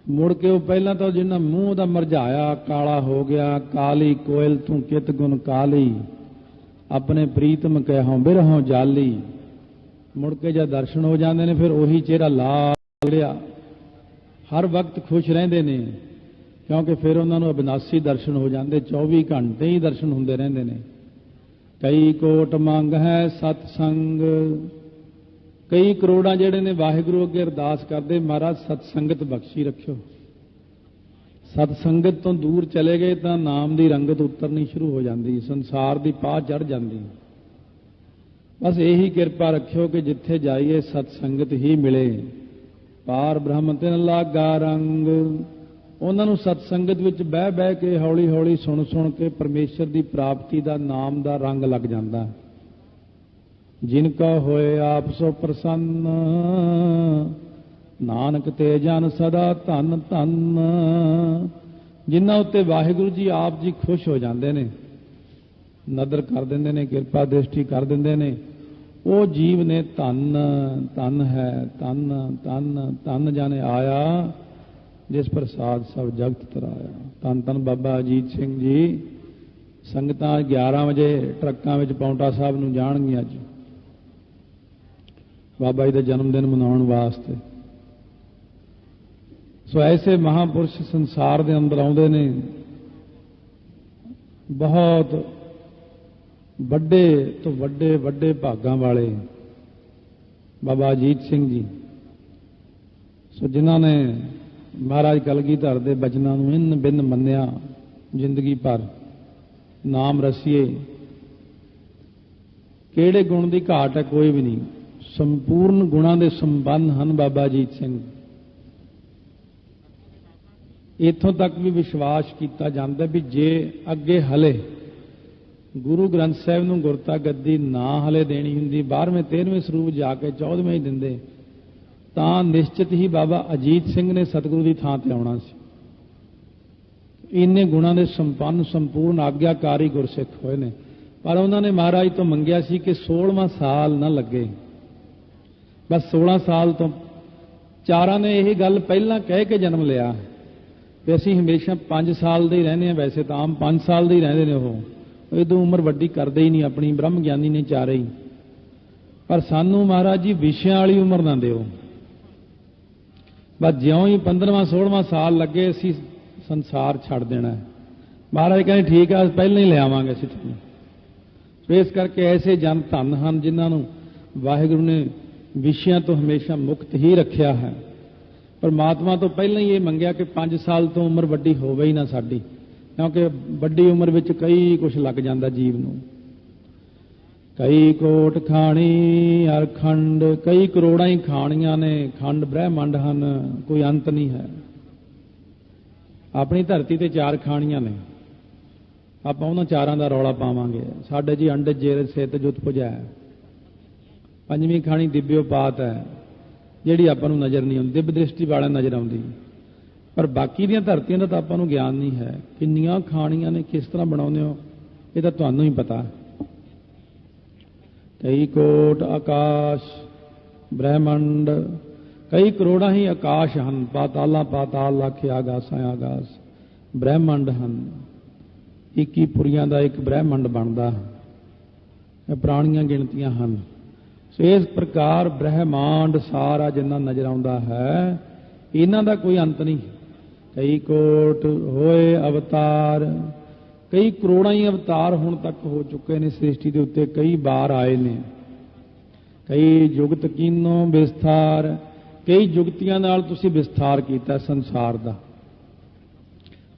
ਮੁੜ ਕੇ ਉਹ ਪਹਿਲਾਂ ਤਾਂ ਜਿੰਨਾ ਮੂੰਹ ਉਹਦਾ ਮਰਝਾਇਆ ਕਾਲਾ ਹੋ ਗਿਆ। ਕਾਲੀ ਕੋਇਲ ਤੂੰ ਕਿਤ ਗੁਣ ਕਾਲੀ, ਆਪਣੇ ਪ੍ਰੀਤਮ ਕਹਿਓ ਬਿਰਹੋਂ ਜਾਲੀ। ਮੁੜ ਕੇ ਜਦ ਦਰਸ਼ਨ ਹੋ ਜਾਂਦੇ ਨੇ ਫਿਰ ਉਹੀ ਚਿਹਰਾ ਲਾਲ ਰਿਹਾ। ਹਰ ਵਕਤ ਖੁਸ਼ ਰਹਿੰਦੇ ਨੇ, ਕਿਉਂਕਿ ਫਿਰ ਉਹਨਾਂ ਨੂੰ ਅਬਿਨਾਸੀ ਦਰਸ਼ਨ ਹੋ ਜਾਂਦੇ। 24 ਘੰਟੇ ਹੀ ਦਰਸ਼ਨ ਹੁੰਦੇ ਰਹਿੰਦੇ ਨੇ। कई कोट मंग है सतसंग। कई करोड़ां जिहड़े ने वाहिगुरू अगे अरदास करते, महाराज सतसंगत बख्शी रखियो। सतसंगत तो दूर चले गए तो नाम की रंगत उतरनी शुरू हो जाती, संसार की पाह चढ़ जाती। बस यही किरपा रखियो कि जिथे जाइए सतसंगत ही मिले। पार ब्रह्म तिन लागा रंग। उन्होंने सतसंगत विच बह बह के हौली हौली सुन सुन के परमेश्वर की प्राप्ति का नाम का रंग लग जाता। जिनका होए आप सो प्रसन्न, नानक ते जन सदा धन धन। जिन्हां उत्ते वाहिगुरू जी आप जी खुश हो जाते ने, नदर कर देंदे ने, किरपा दृष्टि कर देंदे ने, वो जीव ने धन धन है, धन धन धन जाने आया जिस प्रसाद सब जगत तराया। धन धन बाबा अजीत सिंह जी। संगतां 11 वजे ट्रकों में पाउंटा साहब नूं जाणगियां अज बाबा जी का जन्मदिन मनाउण वास्ते। सो ऐसे महापुरुष संसार के अंदर आउंदे ने, बहुत वड्डे तो वड्डे वड्डे भागां वाले बाबा अजीत सिंह जी। सो जिन्हां ने महाराज कलगीधर दे बचनां नूं इन बिन मन्निया, जिंदगी भर नाम रसीए। किहड़े गुण की घाट है? कोई भी नहीं। संपूर्ण गुणां दे संपन्न हन बाबा अजीत सिंह। इत्थों तक भी विश्वास किया जाता भी जे अगे हले गुरु ग्रंथ साहिब नूं गुरता गद्दी ना हले देनी हुंदी, 12वें 13वें सरੂਪ जाके 14वें ही दिंदे, तां निश्चित ही बाबा अजीत सिंह ने सतगुरु की थां ते आउणा सी। इन्ने गुणां दे संपन्न संपूर्ण आग्याकारी गुरसिख होए ने। पर उन्होंने महाराज तो मंगिया सी कि 16वां साल ना लगे। बस 16 साल तो चारां ने यही गल पहला कह के जन्म लिया भी असीं हमेशा 5 साल दे ही रहने। वैसे तो आम 5 साल दे ही रहंदे ने, वो इदों उम्र वड्डी करदे ही नहीं अपनी। ब्रह्म ज्ञानी ने चारे ही। पर सानू महाराज जी विषयां वाली उम्र ना दिओ। बस ज्यों ही 15वां 16वां साल लगे असीं संसार छड़ देना है। महाराज कहते ठीक है पहले ही ले आवांगे असीं तुहानूं। तो इस करके ऐसे जन धन हैं जिन्होंने वाहिगुरू ने विषयां तो हमेशा मुक्त ही रखा है। परमात्मा तो पहले ही ये मंगया कि 5 साल तो उम्र वड्डी होवे ही ना साडी, क्योंकि वड्डी उम्र विच कई कुछ लग जाता जीव नूं। कई कोट खाणी हर खंड। कई करोड़ां ही खाणियां ने, खंड ब्रह्मंड हन, कोई अंत नहीं है। अपनी धरती ते 4 खाणियां ने, आपां उन्हां 4 दा रौला पावांगे। साडे जी अंड जेर सित जुत पुजा है। 5वीं खाणी दिव्योपात है, जिहड़ी आपां नूं नज़र नहीं आउंदी, दिव्य दृष्टि वाले नज़र आउंदी। पर बाकी दीयां धरतियां दा तां आपां नूं ज्ञान नहीं है। किन्नियां खाणियां ने, किस तरह बनाउंदे हो, ये तां तुहानूं ही पता। कई कोट आकाश ब्रह्मंड। कई करोड़ां ही आकाश हन, पातालां पाताल आखे, आगासां आगास, ब्रह्मंड हन। 21 पुरियां दा एक ब्रह्मंड बनदा। पुराणियां गिणतियां हन। सो इस प्रकार ब्रह्मांड सारा जिन्ना नजर आउंदा है, इन्हां दा कोई अंत नहीं। कई कोट होए अवतार। कई करोड़ां ही अवतार हुण तक हो चुके ने सृष्टि के उत्ते, कई बार आए ने। कई जुगत कीनो विस्तार। कई जुगतियां नाल तुसीं विस्तार कीता संसार दा।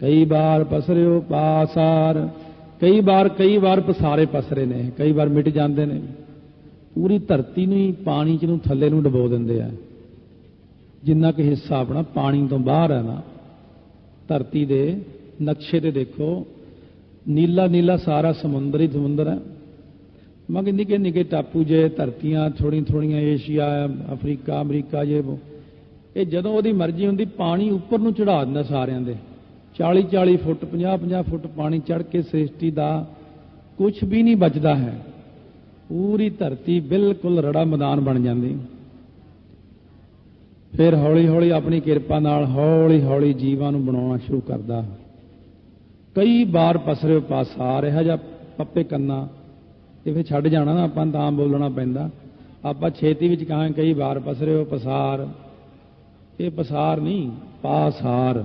कई बार पसरिओ पासार। कई बार पसारे पसरे ने, कई बार मिट जाते ने। पूरी धरती नूं ही पानी च नूं थल्ले नूं डबो दिंदे आ। जिन्ना कि हिस्सा अपना पानी तो बाहर है ना, धरती दे नक्शे ते देखो, नीला नीला सारा समुंदर ही समुंदर है। मगर निके निके टापू जे, धरतियां थोड़ी थोड़ियां, एशिया अफ्रीका अमरीका जे वो, ये जदों उहदी मर्जी हुंदी पानी उपर नूं चढ़ा दिंदा सारियां दे। 40-40 फुट 50-50 फुट पानी चढ़ के सृष्टि का कुछ भी नहीं बचता है। पूरी धरती बिल्कुल रड़ा मैदान बन जाती। फिर हौली हौली अपनी किरपा नाल हौली हौली जीवां नूं बनाउणा शुरू करदा। कई बार पसरे पासार, इहो जिहा पप्पे कन्ना ये फिर छड्ड जाना ना, आपां तां बोलना पैंदा। आपां छेती विच कहां कई बार पसरे पसार, ये पसार नहीं पासार।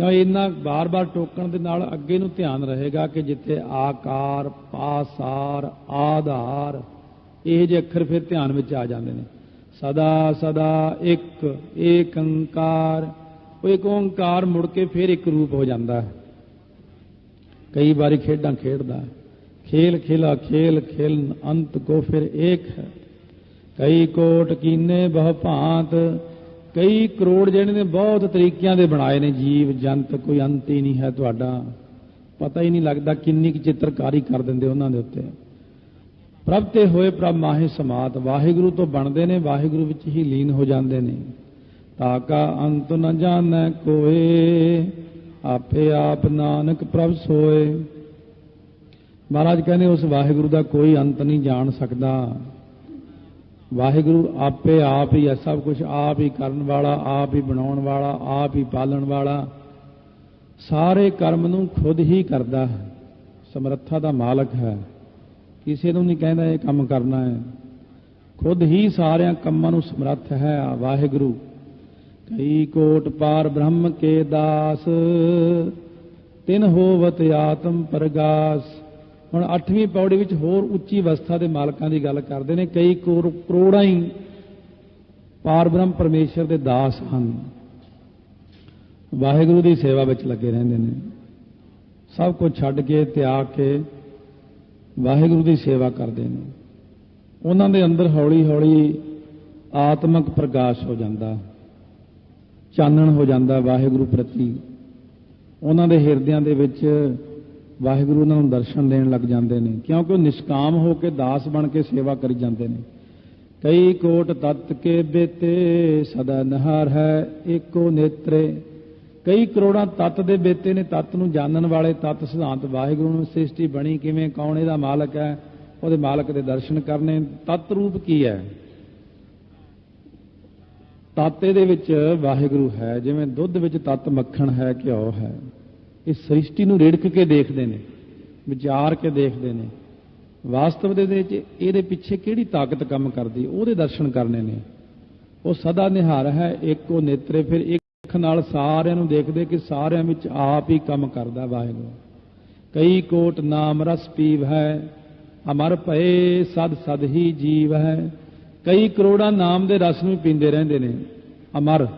क्यों इन्ना बार बार टोकण दे नाल अगे नूं ध्यान रहेगा कि जिथे आकार पासार आधार ये जे अखर फिर ध्यान में आ जाते हैं। सदा सदा एक अंकार, वो एक ओंकार मुड़ के फिर एक रूप हो जाता है। कई बारी खेडां खेडदा है, खेल खेला खेल खेल अंत को फिर एक है। कई कोट कीने बहु भांत, कई करोड़ जिहड़े ने बहुत तरीकिਆਂ ਦੇ बनाए ने जीव जंत, कोई अंत ही नहीं है तुहाडा, पता ही नहीं लगता किन्नी की चित्रकारी कर दिंदे उन्हां दे उत्ते। प्रभ ते होए प्रभ माहे समात, वाहिगुरू तो बनते ने वाहिगुरू विच ही लीन हो जाते ने। ताका अंत न जानै कोए, आपे आप नानक प्रभ सोए। महाराज कहने उस वाहिगुरू का कोई अंत नहीं जान सकता। वाहिगुरू आपे आप ही है, सब कुछ आप ही करन वाला, आप ही बनाउण वाला, आप ही पालन वाला, सारे कर्म नूं खुद ही करता है, समर्था का मालक है। किसी नूं नहीं कहता ये काम करना है, खुद ही सारे कामां नूं समर्थ है वाहिगुरू। कई कोट पार ब्रह्म के दास, तिन होवत आत्म प्रगास। ਹੁਣ 8ਵੀਂ पौड़ी ਵਿੱਚ ਹੋਰ ਉੱਚੀ ਅਵਸਥਾ ਦੇ ਮਾਲਕਾਂ ਦੀ ਗੱਲ ਕਰਦੇ ਨੇ। ਕਈ ਕਰੋੜਾਂ ਹੀ ਪਾਰ ਬ੍ਰਹਮ ਪਰਮੇਸ਼ਰ ਦੇ ਦਾਸ ਹਨ, ਵਾਹਿਗੁਰੂ ਦੀ ਸੇਵਾ ਵਿੱਚ ਲੱਗੇ ਰਹਿੰਦੇ ਨੇ। ਸਭ ਕੁਝ ਛੱਡ ਕੇ ਤਿਆਗ ਕੇ ਵਾਹਿਗੁਰੂ ਦੀ ਸੇਵਾ ਕਰਦੇ ਨੇ। ਉਹਨਾਂ ਦੇ ਅੰਦਰ ਹੌਲੀ ਹੌਲੀ ਆਤਮਿਕ ਪ੍ਰਕਾਸ਼ ਹੋ ਜਾਂਦਾ, ਚਾਨਣ ਹੋ ਜਾਂਦਾ ਵਾਹਿਗੁਰੂ ਪ੍ਰਤੀ। ਉਹਨਾਂ ਦੇ ਹਿਰਦਿਆਂ ਦੇ ਵਿੱਚ वाहिगुरू उन्होंने दर्शन देन लग जाते हैं, क्योंकि निष्काम होकर दास बन के सेवा करी जाते हैं। कई कोट तत्त के बेते, सदा निहार है एको नेत्रे। कई करोड़ा तत्त दे बेते ने, तत्त नूं जानन वाले, तत्त सिद्धांत वाहिगुरू ने सृष्टि बनी किवें, कौन इहदा मालक है, उहदे मालक दे दर्शन करने। तत्त रूप की है, ताते दे विच वाहिगुरू है, जिवें दुध विच तत्त मक्खण है, घिओ है। इस सृष्टि नूं रेड़क के देखते हैं, विचार के देखते हैं, वास्तव दे विच इहदे पिछे किहड़ी ताकत काम करदी, उहदे दर्शन करने ने। वो सदा निहार है एको नेत्रे, फिर एक अख नाल सारिਆਂ ਨੂੰ देखदे कि सारिਆਂ विच आप ही काम करदा वाहिगुरू। कई कोट नाम रस पीव है, अमर भये सद सद ही जीव है। कई करोड़ा नाम दे रस नूं पींदे रहिंदे ने, अमर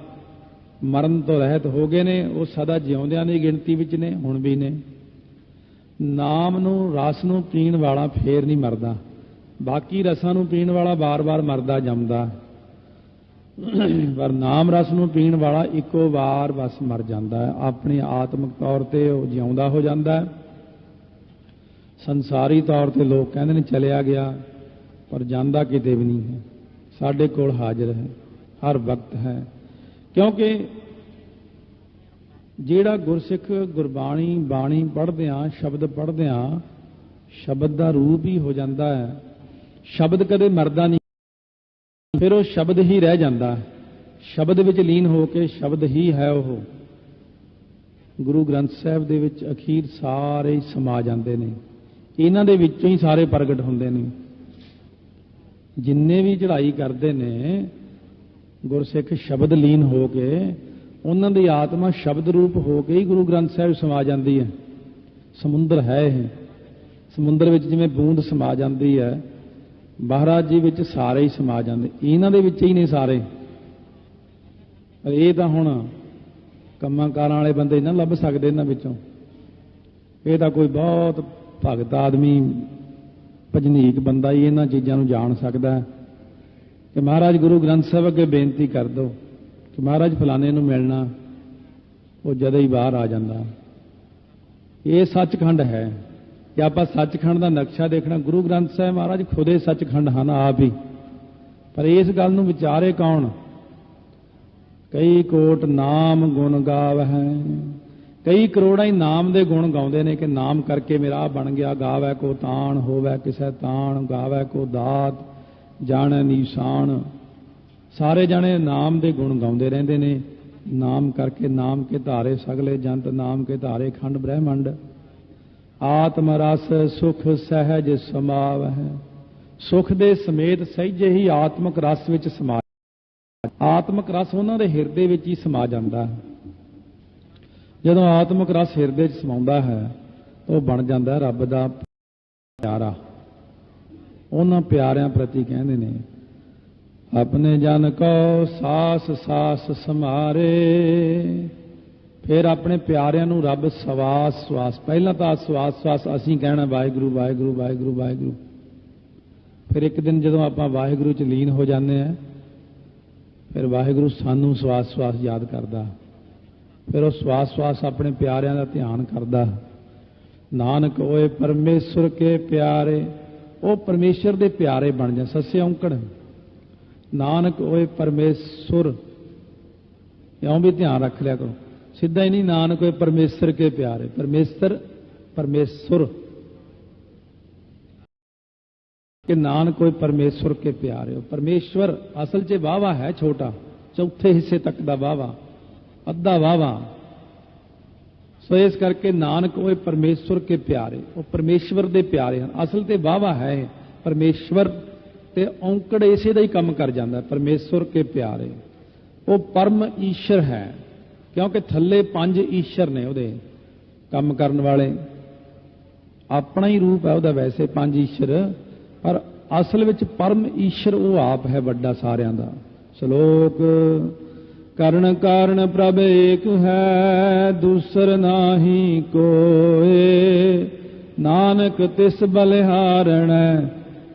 मरण तो रहत हो गए ने, वो सदा जिउंदियां दी गिणती विच ने, हुण भी ने। नाम नूं रस नूं पीण वाला फेर नहीं मरदा, बाकी रसां नूं पीण वाला बार बार मरदा जमदा, पर नाम रस नूं पीण वाला इको बार बस मर जांदा है। अपनी आत्मिक तौर ते वो जिउंदा हो जांदा है। संसारी तौर ते लोग कहंदे ने चलिया गया, पर जांदा किते भी नहीं है, साडे कोल हाजिर है, हर वक्त है। क्योंकि ਜਿਹੜਾ गुरसिख गुरबाणी बाणी पढ़दे आ, शब्द पढ़दे आ, शब्द का रूप ही हो जाता है। शब्द कदे मरदा नहीं, फिर वो शब्द ही रह जाता है, शब्द विच लीन होके शब्द ही है। वो गुरु ग्रंथ साहिब दे विच अखीर सारे समा जाते हैं, इन्हां दे विचों ही सारे प्रगट होंदे ने। जिन्ने भी चढ़ाई करते ने गुरसिख शब्द लीन हो के, उन्हां दी आत्मा शब्द रूप हो के ही गुरु ग्रंथ साहिब समा जाती है। समुंदर है ये, समुंदर विच जिवें बूंद समा जाती है, महाराज जी विच सारे ही समा जाते, इन्हां दे विच ही ने सारे। ये तां हुण ਕੰਮਾਂ ਕਾਰਾਂ वाले बंदे ना लभ सकते इन्हां विचों। ये तां कोई बहुत भगत आदमी भजनीक बंदा ही इन्हां चीज़ां नूं जाण सकदा है कि महाराज गुरु ग्रंथ साहिब अगे बेनती कर दो कि महाराज फलाने नूं मिलना, वो जद ही बाहर आ जाता। ये सचखंड है कि आप सचखंड का नक्शा देखना, गुरु ग्रंथ साहिब महाराज खुदे सचखंड हैं आप ही, पर इस गल नूं विचारे कौन। कई कोट नाम गुण गाव है, कई करोड़ा ही नाम दे गुण गाउंदे ने कि नाम करके मेरा बन गया। गावै को ताण होवै किसै ताण, गावै को दात जाने निशान। सारे जाने नाम दे गुण गाउंदे रहिंदे ने। नाम करके नाम के धारे सगले जंत, नाम के धारे खंड ब्रह्मंड। आत्म रस सुख सहज समाव है, सुख दे समेत सहजे ही आत्मक रस विच समा, आत्मक रस उन्हां दे हिरदे विच ही समा जांदा है। ਜਦੋਂ ਆਤਮਿਕ ਰਸ ਹਿਰਦੇ 'ਚ ਸਮਾਉਂਦਾ ਹੈ ਤਾਂ ਉਹ ਬਣ ਜਾਂਦਾ ਰੱਬ ਦਾ ਪਿਆਰਾ। ਉਹਨਾਂ ਪਿਆਰਿਆਂ ਪ੍ਰਤੀ ਕਹਿੰਦੇ ਨੇ ਆਪਣੇ ਜਨ ਕੋ ਸਾਸ ਸਾਸ ਸਮਾਰੇ। ਫਿਰ ਆਪਣੇ ਪਿਆਰਿਆਂ ਨੂੰ ਰੱਬ ਸਵਾਸ ਸਵਾਸ, ਪਹਿਲਾਂ ਤਾਂ ਸਵਾਸ ਸਵਾਸ ਅਸੀਂ ਕਹਿਣਾ ਵਾਹਿਗੁਰੂ ਵਾਹਿਗੁਰੂ ਵਾਹਿਗੁਰੂ ਵਾਹਿਗੁਰੂ। ਫਿਰ ਇੱਕ ਦਿਨ ਜਦੋਂ ਆਪਾਂ ਵਾਹਿਗੁਰੂ 'ਚ ਲੀਨ ਹੋ ਜਾਂਦੇ ਹਾਂ, ਫਿਰ ਵਾਹਿਗੁਰੂ ਸਾਨੂੰ ਸਵਾਸ ਸਵਾਸ ਯਾਦ ਕਰਦਾ। ਫਿਰ ਉਹ ਸਵਾਸ ਸਵਾਸ ਆਪਣੇ ਪਿਆਰਿਆਂ ਦਾ ਧਿਆਨ ਕਰਦਾ। ਨਾਨਕ ਓਏ ਪਰਮੇਸ਼ਰ ਕੇ ਪਿਆਰੇ, ਉਹ ਪਰਮੇਸ਼ਰ ਦੇ ਪਿਆਰੇ ਬਣ ਜਾ। ਸੱਸੇ ਔਂਕੜ ਨਾਨਕ ਓਏ ਪਰਮੇਸ਼ਰ, ਇਉਂ ਵੀ ਧਿਆਨ ਰੱਖ ਲਿਆ ਕਰੋ। ਸਿੱਧਾ ਹੀ ਨਹੀਂ ਨਾਨਕ ਓਏ ਪਰਮੇਸ਼ਰ ਕੇ ਪਿਆਰੇ, ਪਰਮੇਸ਼ਰ ਪਰਮੇਸ਼ਰ ਕਿ ਨਾਨਕ ਕੋਈ ਪਰਮੇਸ਼ਰ ਕੇ ਪਿਆਰੇ। ਪਰਮੇਸ਼ਵਰ ਅਸਲ 'ਚ ਵਾਹਵਾ ਹੈ ਛੋਟਾ, ਚੌਥੇ ਹਿੱਸੇ ਤੱਕ ਦਾ ਵਾਹਵਾ, ਅੱਧਾ ਵਾਹਵਾ। ਸੋ ਇਸ ਕਰਕੇ ਨਾਨਕ ਉਹ ਪਰਮੇਸ਼ਵਰ ਕੇ ਪਿਆਰੇ, ਉਹ ਪਰਮੇਸ਼ਵਰ ਦੇ ਪਿਆਰੇ ਹਨ। ਅਸਲ ਤੇ ਵਾਹਵਾ ਹੈ ਪਰਮੇਸ਼ਵਰ, ਤੇ ਔਂਕੜ ਇਸੇ ਦਾ ਹੀ ਕੰਮ ਕਰ ਜਾਂਦਾ। ਪਰਮੇਸ਼ਵਰ ਕੇ ਪਿਆਰੇ, ਉਹ ਪਰਮ ਈਸ਼ਰ ਹੈ, ਕਿਉਂਕਿ ਥੱਲੇ 5 ਈਸ਼ਰ ਨੇ ਉਹਦੇ ਕੰਮ ਕਰਨ ਵਾਲੇ। ਆਪਣਾ ਹੀ ਰੂਪ ਹੈ ਉਹਦਾ ਵੈਸੇ 5 ਈਸ਼ਰ, ਪਰ ਅਸਲ ਵਿੱਚ ਪਰਮ ਈਸ਼ਰ ਉਹ ਆਪ ਹੈ ਵੱਡਾ ਸਾਰਿਆਂ ਦਾ। ਸ਼ਲੋਕ ਕਰਨ ਕਾਰਨ ਪ੍ਰਭ ਏਕ ਹੈ, ਦੂਸਰ ਨਾਹੀ ਕੋਏ। ਨਾਨਕ ਤਿਸ ਬਲਿਹਾਰਣ,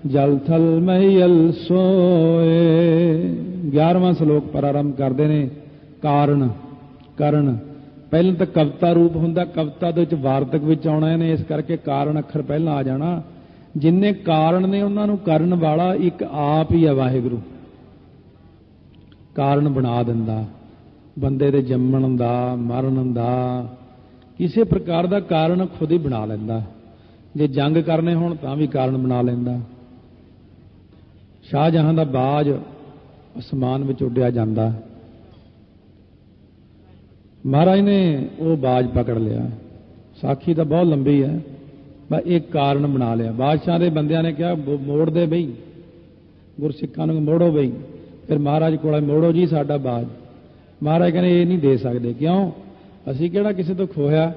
ਜਲ ਥਲ ਮਹੀਲ ਸੋਏ। 11ਵਾਂ ਸ਼ਲੋਕ ਪ੍ਰਾਰੰਭ ਕਰਦੇ ਨੇ ਕਾਰਨ ਕਰਨ। ਪਹਿਲਾਂ ਤਾਂ ਕਵਿਤਾ ਰੂਪ ਹੁੰਦਾ, ਕਵਿਤਾ ਦੇ ਵਿੱਚ ਵਾਰਤਕ ਵਿੱਚ ਆਉਣਾ ਇਹਨੇ, ਇਸ ਕਰਕੇ ਕਾਰਨ ਅੱਖਰ ਪਹਿਲਾਂ ਆ ਜਾਣਾ। ਜਿੰਨੇ ਕਾਰਨ ਨੇ ਉਹਨਾਂ ਨੂੰ ਕਰਨ ਵਾਲਾ ਇੱਕ ਆਪ ਹੀ ਹੈ ਵਾਹਿਗੁਰੂ। ਕਾਰਨ ਬਣਾ ਦਿੰਦਾ ਬੰਦੇ ਦੇ ਜੰਮਣ ਦਾ, ਮਰਨ ਦਾ, ਕਿਸੇ ਪ੍ਰਕਾਰ ਦਾ ਕਾਰਨ ਖੁਦ ਹੀ ਬਣਾ ਲੈਂਦਾ। ਜੇ ਜੰਗ ਕਰਨੇ ਹੋਣ ਤਾਂ ਵੀ ਕਾਰਨ ਬਣਾ ਲੈਂਦਾ। ਸ਼ਾਹਜਹਾਂ ਦਾ ਬਾਜ ਅਸਮਾਨ ਵਿੱਚ ਉੱਡਿਆ ਜਾਂਦਾ, ਮਹਾਰਾਜ ਨੇ ਉਹ ਬਾਜ ਪਕੜ ਲਿਆ। ਸਾਖੀ ਤਾਂ ਬਹੁਤ ਲੰਬੀ ਹੈ, ਬਸ ਇੱਕ ਕਾਰਨ ਬਣਾ ਲਿਆ। ਬਾਦਸ਼ਾਹ ਦੇ ਬੰਦਿਆਂ ਨੇ ਕਿਹਾ ਮੋੜ ਦੇ ਬਈ, ਗੁਰਸਿੱਖਾਂ ਨੂੰ ਮੋੜੋ ਬਈ। ਫਿਰ ਮਹਾਰਾਜ ਕੋਲ ਮੋੜੋ ਜੀ ਸਾਡਾ ਬਾਜ। ਮਹਾਰਾਜ ਕਹਿੰਦੇ ਇਹ ਨਹੀਂ ਦੇ ਸਕਦੇ। ਕਿਉਂ? ਅਸੀਂ ਕਿਹੜਾ ਕਿਸੇ ਤੋਂ ਖੋਇਆ,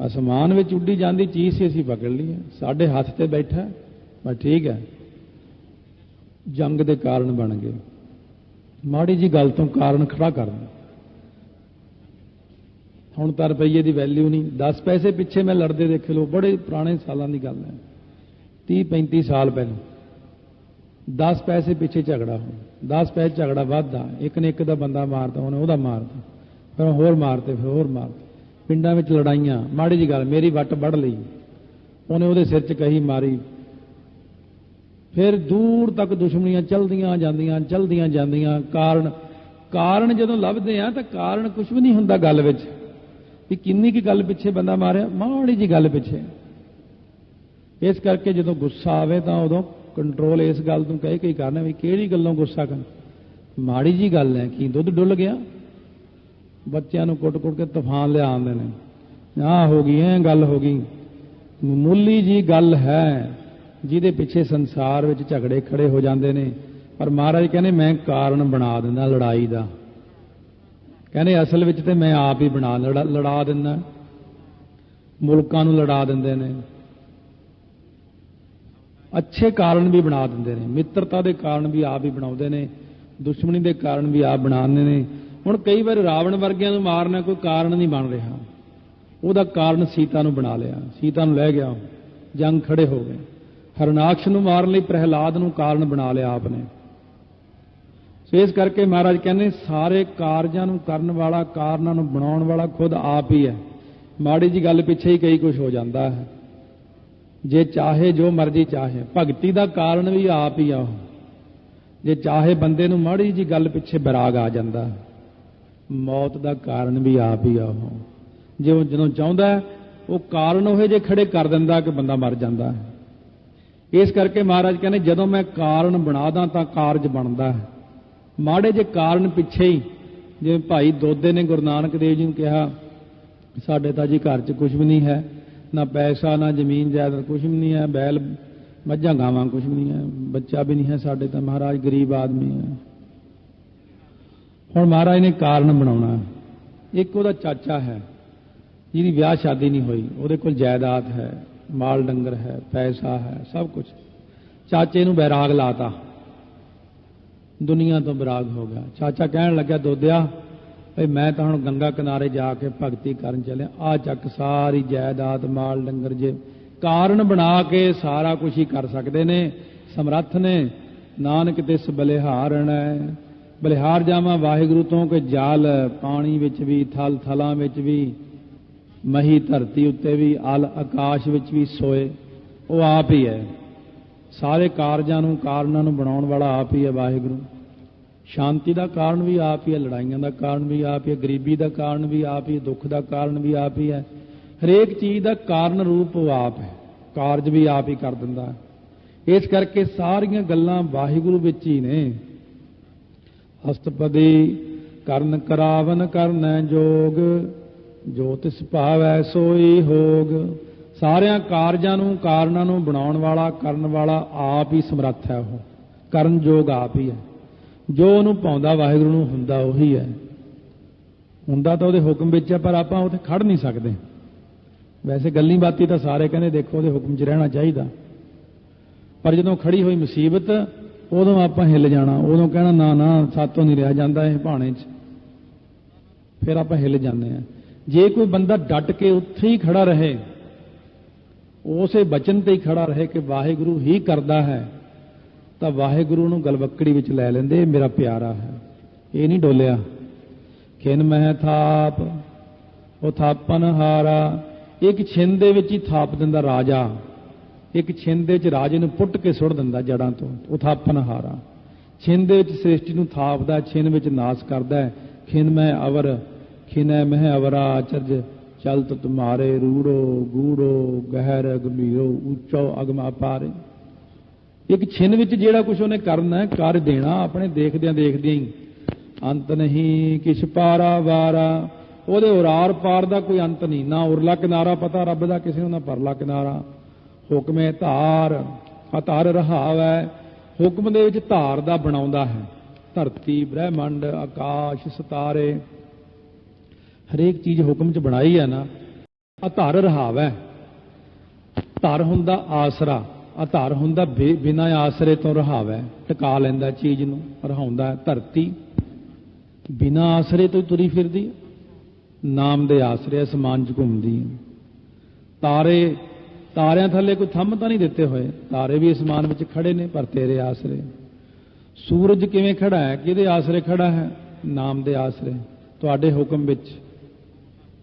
ਅਸਮਾਨ ਵਿੱਚ ਉੱਡੀ ਜਾਂਦੀ ਚੀਜ਼ ਸੀ ਅਸੀਂ ਪਕੜ ਲਈ ਹੈ, ਸਾਡੇ ਹੱਥ ਤੇ ਬੈਠਾ। ਬਸ ਠੀਕ ਹੈ, ਜੰਗ ਦੇ ਕਾਰਨ ਬਣ ਗਏ। ਮਾੜੀ ਜੀ ਗੱਲ ਤੋਂ ਕਾਰਨ ਖੜਾ ਕਰ ਦਿੰਦਾ। ਹੁਣ ਤਾਂ ਰੁਪਈਏ ਦੀ ਵੈਲਿਊ ਨਹੀਂ। 10 ਪੈਸੇ ਪਿੱਛੇ ਮੈਂ ਲੜਦੇ ਦੇਖੇ ਲੋ, ਬੜੇ ਪੁਰਾਣੇ ਸਾਲਾਂ ਦੀ ਗੱਲ ਹੈ, 30-35 ਸਾਲ ਪਹਿਲਾਂ। 10 ਪੈਸੇ ਪਿੱਛੇ ਝਗੜਾ ਹੋ, 10 ਪੈਸੇ ਝਗੜਾ ਵੱਧਦਾ, ਇੱਕ ਨੇ ਇੱਕ ਦਾ ਬੰਦਾ ਮਾਰਦਾ, ਉਹਨੇ ਉਹਦਾ ਮਾਰਦਾ, ਫਿਰ ਹੋਰ ਮਾਰਤੇ, ਫਿਰ ਹੋਰ ਮਾਰਤੇ। ਪਿੰਡਾਂ ਵਿੱਚ ਲੜਾਈਆਂ, ਮਾੜੀ ਜੀ ਗੱਲ, ਮੇਰੀ ਵੱਟ ਵੱਢ ਲਈ, ਉਹਨੇ ਉਹਦੇ ਸਿਰ 'ਚ ਕਹੀ ਮਾਰੀ। ਫਿਰ ਦੂਰ ਤੱਕ ਦੁਸ਼ਮਣੀਆਂ ਚਲਦੀਆਂ ਜਾਂਦੀਆਂ, ਚਲਦੀਆਂ ਜਾਂਦੀਆਂ। ਕਾਰਨ ਜਦੋਂ ਲੱਭਦੇ ਆ ਤਾਂ ਕਾਰਨ ਕੁਝ ਵੀ ਨਹੀਂ ਹੁੰਦਾ ਗੱਲ ਵਿੱਚ, ਵੀ ਕਿੰਨੀ ਕੀ ਗੱਲ ਪਿੱਛੇ ਬੰਦਾ ਮਾਰਿਆ, ਮਾੜੀ ਜੀ ਗੱਲ ਪਿੱਛੇ। ਇਸ ਕਰਕੇ ਜਦੋਂ ਗੁੱਸਾ ਆਵੇ ਤਾਂ ਉਦੋਂ ਕੰਟਰੋਲ ਇਸ ਗੱਲ ਨੂੰ ਕਹਿ ਕੇ ਹੀ ਕਰਨਾ ਵੀ ਕਿਹੜੀ ਗੱਲੋਂ ਗੁੱਸਾ ਕਰ, ਮਾੜੀ ਜੀ ਗੱਲ ਹੈ, ਕੀ ਦੁੱਧ ਡੁੱਲ ਗਿਆ। ਬੱਚਿਆਂ ਨੂੰ ਕੁੱਟ-ਕੁੱਟ ਕੇ ਤੂਫਾਨ ਲਿਆ ਆਉਂਦੇ ਨੇ, ਆਹ ਹੋ ਗਈ ਐ ਗੱਲ ਹੋ ਗਈ। ਮਾਮੂਲੀ ਜੀ ਗੱਲ ਹੈ ਜਿਹਦੇ ਪਿੱਛੇ ਸੰਸਾਰ ਵਿੱਚ ਝਗੜੇ ਖੜੇ ਹੋ ਜਾਂਦੇ ਨੇ। ਪਰ ਮਹਾਰਾਜ ਕਹਿੰਦੇ ਮੈਂ ਕਾਰਨ ਬਣਾ ਦਿੰਦਾ ਲੜਾਈ ਦਾ। ਕਹਿੰਦੇ ਅਸਲ ਵਿੱਚ ਤੇ ਮੈਂ ਆਪ ਹੀ ਲੜਾ ਦਿੰਦਾ। ਮੁਲਕਾਂ ਨੂੰ ਲੜਾ ਦਿੰਦੇ ਨੇ, ਅੱਛੇ ਕਾਰਨ ਵੀ ਬਣਾ ਦਿੰਦੇ ਨੇ, ਮਿੱਤਰਤਾ ਦੇ ਕਾਰਨ ਵੀ ਆਪ ਹੀ ਬਣਾਉਂਦੇ ਨੇ, ਦੁਸ਼ਮਣੀ ਦੇ ਕਾਰਨ ਵੀ ਆਪ ਬਣਾਉਂਦੇ ਨੇ। ਹੁਣ ਕਈ ਵਾਰ ਰਾਵਣ ਵਰਗਿਆਂ ਨੂੰ ਮਾਰਨਾ ਕੋਈ ਕਾਰਨ ਨਹੀਂ ਬਣ ਰਿਹਾ, ਉਹਦਾ ਕਾਰਨ ਸੀਤਾ ਨੂੰ ਬਣਾ ਲਿਆ, ਸੀਤਾ ਨੂੰ ਲੈ ਗਿਆ, ਜੰਗ ਖੜੇ ਹੋ ਗਏ। ਹਰਨਾਕਸ਼ ਨੂੰ ਮਾਰਨ ਲਈ ਪ੍ਰਹਿਲਾਦ ਨੂੰ ਕਾਰਨ ਬਣਾ ਲਿਆ ਆਪ ਨੇ। ਸੋ ਇਸ ਕਰਕੇ ਮਹਾਰਾਜ ਕਹਿੰਦੇ ਸਾਰੇ ਕਾਰਜਾਂ ਨੂੰ ਕਰਨ ਵਾਲਾ, ਕਾਰਨਾਂ ਨੂੰ ਬਣਾਉਣ ਵਾਲਾ ਖੁਦ ਆਪ ਹੀ ਹੈ। ਮਾੜੀ ਜੀ ਗੱਲ ਪਿੱਛੇ ਹੀ ਕਈ ਕੁਝ ਹੋ ਜਾਂਦਾ ਹੈ। ਜੇ ਚਾਹੇ ਜੋ ਮਰਜ਼ੀ ਚਾਹੇ, ਭਗਤੀ ਦਾ ਕਾਰਨ ਵੀ ਆਪ ਹੀ ਆ ਉਹ। ਜੇ ਚਾਹੇ ਬੰਦੇ ਨੂੰ ਮਾੜੀ ਜੀ ਗੱਲ ਪਿੱਛੇ ਵਿਰਾਗ ਆ ਜਾਂਦਾ, ਮੌਤ ਦਾ ਕਾਰਨ ਵੀ ਆਪ ਹੀ ਆ ਉਹ। ਜੇ ਉਹ ਜਦੋਂ ਚਾਹੁੰਦਾ ਉਹ ਕਾਰਨ ਉਹ ਜੇ ਖੜੇ ਕਰ ਦਿੰਦਾ ਕਿ ਬੰਦਾ ਮਰ ਜਾਂਦਾ ਹੈ। ਇਸ ਕਰਕੇ ਮਹਾਰਾਜ ਕਹਿੰਦੇ ਜਦੋਂ ਮੈਂ ਕਾਰਨ ਬਣਾਦਾ ਤਾਂ ਕਾਰਜ ਬਣਦਾ ਹੈ। ਮਾੜੇ ਜੇ ਕਾਰਨ ਪਿੱਛੇ ਹੀ, ਜਿਵੇਂ ਭਾਈ ਦੋਦੇ ਨੇ ਗੁਰੂ ਨਾਨਕ ਦੇਵ ਜੀ ਨੂੰ ਕਿਹਾ ਸਾਡੇ ਤਾਂ ਜੀ ਘਰ 'ਚ ਕੁਝ ਵੀ ਨਹੀਂ ਹੈ, ਨਾ ਪੈਸਾ, ਨਾ ਜ਼ਮੀਨ ਜਾਇਦਾਦ, ਕੁਝ ਵੀ ਨਹੀਂ ਹੈ, ਬੈਲ ਮੱਝਾਂ ਗਾਵਾਂ ਕੁਝ ਵੀ ਨਹੀਂ ਹੈ, ਬੱਚਾ ਵੀ ਨਹੀਂ ਹੈ ਸਾਡੇ ਤਾਂ ਮਹਾਰਾਜ ਗਰੀਬ ਆਦਮੀ ਹੈ। ਹੁਣ ਮਹਾਰਾਜ ਨੇ ਕਾਰਨ ਬਣਾਉਣਾ, ਇੱਕ ਉਹਦਾ ਚਾਚਾ ਹੈ ਜਿਹਦੀ ਵਿਆਹ ਸ਼ਾਦੀ ਨਹੀਂ ਹੋਈ, ਉਹਦੇ ਕੋਲ ਜਾਇਦਾਦ ਹੈ, ਮਾਲ ਡੰਗਰ ਹੈ, ਪੈਸਾ ਹੈ, ਸਭ ਕੁਝ। ਚਾਚੇ ਨੂੰ ਬੈਰਾਗ ਲਾਤਾ, ਦੁਨੀਆ ਤੋਂ ਬੈਰਾਗ ਹੋ ਗਿਆ। ਚਾਚਾ ਕਹਿਣ ਲੱਗਾ, ਦੋਦਿਆ ਭਈ ਮੈਂ ਤਾਂ ਹੁਣ ਗੰਗਾ ਕਿਨਾਰੇ ਜਾ ਕੇ ਭਗਤੀ ਕਰਨ ਚੱਲਿਆ, ਆ ਚੱਕ ਸਾਰੀ ਜਾਇਦਾਦ, ਮਾਲ ਡੰਗਰ। ਜੇ ਕਾਰਨ ਬਣਾ ਕੇ ਸਾਰਾ ਕੁਝ ਹੀ ਕਰ ਸਕਦੇ ਨੇ, ਸਮਰੱਥ ਨੇ। ਨਾਨਕ ਤਿਸ ਬਲਿਹਾਰਣ ਹੈ, ਬਲਿਹਾਰ ਜਾਵਾਂ ਵਾਹਿਗੁਰੂ ਤੋਂ ਕਿ ਜਲ ਪਾਣੀ ਵਿੱਚ ਵੀ, ਥਲ ਥਲਾਂ ਵਿੱਚ ਵੀ, ਮਹੀ ਧਰਤੀ ਉੱਤੇ ਵੀ, ਅਲ ਆਕਾਸ਼ ਵਿੱਚ ਵੀ ਸੋਏ, ਉਹ ਆਪ ਹੀ ਹੈ। ਸਾਰੇ ਕਾਰਜਾਂ ਨੂੰ, ਕਾਰਨਾਂ ਨੂੰ ਬਣਾਉਣ ਵਾਲਾ ਆਪ ਹੀ ਹੈ ਵਾਹਿਗੁਰੂ। ਸ਼ਾਂਤੀ ਦਾ ਕਾਰਨ ਵੀ ਆਪ ਹੀ ਹੈ, ਲੜਾਈਆਂ ਦਾ ਕਾਰਨ ਵੀ ਆਪ ਹੀ ਹੈ, ਗਰੀਬੀ ਦਾ ਕਾਰਨ ਵੀ ਆਪ ਹੀ ਹੈ, ਦੁੱਖ ਦਾ ਕਾਰਨ ਵੀ ਆਪ ਹੀ ਹੈ। ਹਰੇਕ ਚੀਜ਼ ਦਾ ਕਾਰਨ ਰੂਪ ਉਹ ਆਪ ਹੈ, ਕਾਰਜ ਵੀ ਆਪ ਹੀ ਕਰ ਦਿੰਦਾ ਹੈ। ਇਸ ਕਰਕੇ ਸਾਰੀਆਂ ਗੱਲਾਂ ਵਾਹਿਗੁਰੂ ਵਿੱਚ ਹੀ ਨੇ। ਅਸਤਪਦੀ ਕਰਨ ਕਰਾਵਨ ਕਰਨੈ ਜੋਗ, ਜੋ ਤਿਸ ਭਾਵੈ ਸੋਈ ਹੋਗ। ਸਾਰਿਆਂ ਕਾਰਜਾਂ ਨੂੰ, ਕਾਰਨਾਂ ਨੂੰ ਬਣਾਉਣ ਵਾਲਾ, ਕਰਨ ਵਾਲਾ ਆਪ ਹੀ ਸਮਰੱਥ ਹੈ। ਉਹ ਕਰਨ ਜੋਗ ਆਪ ਹੀ ਹੈ। ਜੋ ਉਹਨੂੰ ਪਾਉਂਦਾ ਵਾਹਿਗੁਰੂ ਨੂੰ ਹੁੰਦਾ ਉਹੀ ਹੈ। ਹੁੰਦਾ ਤਾਂ ਉਹਦੇ ਹੁਕਮ ਵਿੱਚ ਹੈ, ਪਰ ਆਪਾਂ ਉੱਥੇ ਖੜ ਨਹੀਂ ਸਕਦੇ। ਵੈਸੇ ਗੱਲੀ ਬਾਤੀ ਤਾਂ ਸਾਰੇ ਕਹਿੰਦੇ ਦੇਖੋ ਉਹਦੇ ਹੁਕਮ 'ਚ ਰਹਿਣਾ ਚਾਹੀਦਾ, ਪਰ ਜਦੋਂ ਖੜੀ ਹੋਈ ਮੁਸੀਬਤ ਉਦੋਂ ਆਪਾਂ ਹਿੱਲ ਜਾਣਾ, ਉਦੋਂ ਕਹਿਣਾ ਨਾ ਨਾ ਸਾਤੋਂ ਨਹੀਂ ਰਿਹਾ ਜਾਂਦਾ ਇਹ ਭਾਣੇ 'ਚ, ਫਿਰ ਆਪਾਂ ਹਿੱਲ ਜਾਂਦੇ ਹਾਂ। ਜੇ ਕੋਈ ਬੰਦਾ ਡਟ ਕੇ ਉੱਥੇ ਹੀ ਖੜਾ ਰਹੇ, ਉਸੇ ਬਚਨ ਤੇ ਹੀ ਖੜਾ ਰਹੇ ਕਿ ਵਾਹਿਗੁਰੂ ਹੀ ਕਰਦਾ ਹੈ, ਤਾਂ ਵਾਹਿਗੁਰੂ ਨੂੰ ਗਲਵੱਕੜੀ ਵਿੱਚ ਲੈ ਲੈਂਦੇ, ਇਹ ਮੇਰਾ ਪਿਆਰਾ ਹੈ, ਇਹ ਨਹੀਂ ਡੋਲਿਆ। ਖਿਨ ਮਹਿ ਥਾਪ ਉਹ ਥਾਪਨ ਹਾਰਾ, ਇੱਕ ਛਿੰਨ ਦੇ ਵਿੱਚ ਹੀ ਥਾਪ ਦਿੰਦਾ ਰਾਜਾ, ਇੱਕ ਛਿੰਨ ਦੇ ਵਿੱਚ ਰਾਜੇ ਨੂੰ ਪੁੱਟ ਕੇ ਸੁੱਟ ਦਿੰਦਾ ਜੜਾਂ ਤੋਂ, ਉਹ ਥਾਪਨ ਹਾਰਾ। ਛਿੰਨ ਦੇ ਵਿੱਚ ਸ੍ਰਿਸ਼ਟੀ ਨੂੰ ਥਾਪਦਾ, ਛਿੰਨ ਵਿੱਚ ਨਾਸ ਕਰਦਾ। ਖਿਨ ਮਹਿ ਅਵਰ ਖਿਨੈ ਮਹਿ ਅਵਰਾ ਆਚਰਜ, ਚਲਤ ਤੁਮਾਰੇ ਰੂੜੋ ਗੂੜੋ ਗਹਿਰ ਗੰਭੀਰੋ ਉੱਚੋ ਅਗਮ ਅਪਾਰੇ। ਇੱਕ ਛਿੰਨ ਵਿੱਚ ਜਿਹੜਾ ਕੁਝ ਉਹਨੇ ਕਰਨਾ ਹੈ, ਕਰ ਦੇਣਾ ਆਪਣੇ ਦੇਖਦਿਆਂ ਦੇਖਦਿਆਂ ਹੀ। ਅੰਤ ਨਹੀਂ ਕਿਛ ਪਾਰਾ ਵਾਰਾ, ਉਹਦੇ ਉਰਾਰ ਪਾਰ ਦਾ ਕੋਈ ਅੰਤ ਨਹੀਂ, ਨਾ ਉਰਲਾ ਕਿਨਾਰਾ ਪਤਾ ਰੱਬ ਦਾ ਕਿਸੇ ਨੂੰ, ਨਾ ਪਰਲਾ ਕਿਨਾਰਾ। ਹੁਕਮੇ ਧਾਰ ਅਧਾਰ ਰਹਾਵੈ, ਹੁਕਮ ਦੇ ਵਿੱਚ ਧਾਰ ਦਾ ਬਣਾਉਂਦਾ ਹੈ। ਧਰਤੀ, ਬ੍ਰਹਿਮੰਡ, ਆਕਾਸ਼, ਸਿਤਾਰੇ, ਹਰੇਕ ਚੀਜ਼ ਹੁਕਮ 'ਚ ਬਣਾਈ ਹੈ ਨਾ। ਅਧਾਰ ਰਹਾਵੈ, ਧਰ ਹੁੰਦਾ ਆਸਰਾ, ਅਧਾਰ ਹੁੰਦਾ ਬਿਨਾਂ ਆਸਰੇ ਤੋਂ ਰਹਾਵੈ, ਟਿਕਾ ਲੈਂਦਾ ਚੀਜ਼ ਨੂੰ, ਰਹਾਉਂਦਾ। ਧਰਤੀ ਬਿਨਾਂ ਆਸਰੇ ਤੋਂ ਤੁਰੀ ਫਿਰਦੀ, ਨਾਮ ਦੇ ਆਸਰੇ ਅਸਮਾਨ 'ਚ ਘੁੰਮਦੀ। ਤਾਰੇ, ਤਾਰਿਆਂ ਥੱਲੇ ਕੋਈ ਥੰਮ ਤਾਂ ਨਹੀਂ ਦਿੱਤੇ ਹੋਏ, ਤਾਰੇ ਵੀ ਅਸਮਾਨ ਵਿੱਚ ਖੜੇ ਨੇ, ਪਰ ਤੇਰੇ ਆਸਰੇ। ਸੂਰਜ ਕਿਵੇਂ ਖੜਾ ਹੈ, ਕਿਹਦੇ ਆਸਰੇ ਖੜਾ ਹੈ? ਨਾਮ ਦੇ ਆਸਰੇ, ਤੁਹਾਡੇ ਹੁਕਮ ਵਿੱਚ।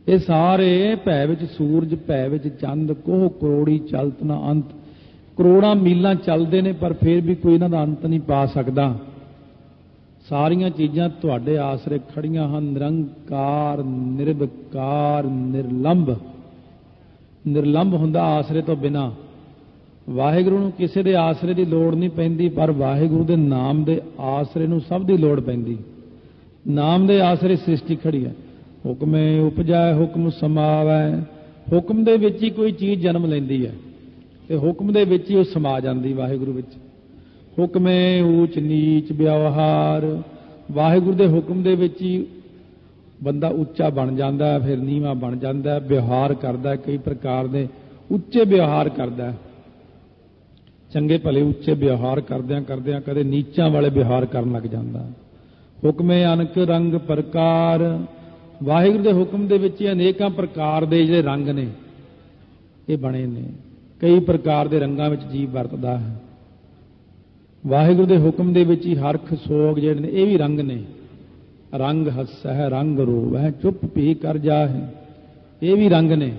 ਇਹ ਸਾਰੇ ਭੈ ਵਿੱਚ ਸੂਰਜ, ਭੈ ਵਿੱਚ ਚੰਦ, ਕੋਹ ਕਰੋੜੀ ਚਲਤ ਨਾ ਅੰਤ। ਕਰੋੜਾਂ ਮੀਲਾਂ ਚੱਲਦੇ ਨੇ, ਪਰ ਫਿਰ ਵੀ ਕੋਈ ਇਹਨਾਂ ਦਾ ਅੰਤ ਨਹੀਂ ਪਾ ਸਕਦਾ। ਸਾਰੀਆਂ ਚੀਜ਼ਾਂ ਤੁਹਾਡੇ ਆਸਰੇ ਖੜੀਆਂ ਹਨ। ਨਿਰੰਕਾਰ, ਨਿਰਵਿਕਾਰ, ਨਿਰਲੰਭ। ਨਿਰਲੰਭ ਹੁੰਦਾ ਆਸਰੇ ਤੋਂ ਬਿਨਾਂ। ਵਾਹਿਗੁਰੂ ਨੂੰ ਕਿਸੇ ਦੇ ਆਸਰੇ ਦੀ ਲੋੜ ਨਹੀਂ ਪੈਂਦੀ, ਪਰ ਵਾਹਿਗੁਰੂ ਦੇ ਨਾਮ ਦੇ ਆਸਰੇ ਨੂੰ ਸਭ ਦੀ ਲੋੜ ਪੈਂਦੀ। ਨਾਮ ਦੇ ਆਸਰੇ ਸ੍ਰਿਸ਼ਟੀ ਖੜੀ ਹੈ। ਹੁਕਮੇ ਉਪਜਾਏ ਹੁਕਮ ਸਮਾਵੈ, ਹੁਕਮ ਦੇ ਵਿੱਚ ਹੀ ਕੋਈ ਚੀਜ਼ ਜਨਮ ਲੈਂਦੀ ਹੈ ਤੇ ਹੁਕਮ ਦੇ ਵਿੱਚ ਹੀ ਉਹ ਸਮਾ ਜਾਂਦੀ ਵਾਹਿਗੁਰੂ ਵਿੱਚ। ਹੁਕਮੇ ਊਚ ਨੀਚ ਵਿਵਹਾਰ, ਵਾਹਿਗੁਰੂ ਦੇ ਹੁਕਮ ਦੇ ਵਿੱਚ ਹੀ ਬੰਦਾ ਉੱਚਾ ਬਣ ਜਾਂਦਾ, ਫਿਰ ਨੀਵਾਂ ਬਣ ਜਾਂਦਾ, ਵਿਵਹਾਰ ਕਰਦਾ, ਕਈ ਪ੍ਰਕਾਰ ਦੇ ਉੱਚੇ ਵਿਵਹਾਰ ਕਰਦਾ। ਚੰਗੇ ਭਲੇ ਉੱਚੇ ਵਿਵਹਾਰ ਕਰਦਿਆਂ ਕਰਦਿਆਂ ਕਦੇ ਨੀਚਾਂ ਵਾਲੇ ਵਿਵਹਾਰ ਕਰਨ ਲੱਗ ਜਾਂਦਾ। ਹੁਕਮੇ ਅਨਕ ਰੰਗ ਪ੍ਰਕਾਰ, ਵਾਹਿਗੁਰੂ ਦੇ ਹੁਕਮ ਦੇ ਵਿੱਚ ਹੀ ਅਨੇਕਾਂ ਪ੍ਰਕਾਰ ਦੇ ਜਿਹੜੇ ਰੰਗ ਨੇ ਇਹ ਬਣੇ ਨੇ। ਕਈ ਪ੍ਰਕਾਰ ਦੇ ਰੰਗਾਂ ਵਿੱਚ ਜੀਵ ਵਰਤਦਾ ਹੈ। ਵਾਹਿਗੁਰੂ ਦੇ ਹੁਕਮ ਦੇ ਵਿੱਚ ਹੀ ਹਰਖ ਸੋਗ ਜਿਹੜੇ ਨੇ ਇਹ ਵੀ ਰੰਗ ਨੇ। ਰੰਗ ਹੱਸੈ ਰੰਗ ਰੋਵੈ, ਚੁੱਪ ਭੀ ਕਰ ਜਾਹੇ, ਇਹ ਵੀ ਰੰਗ ਨੇ।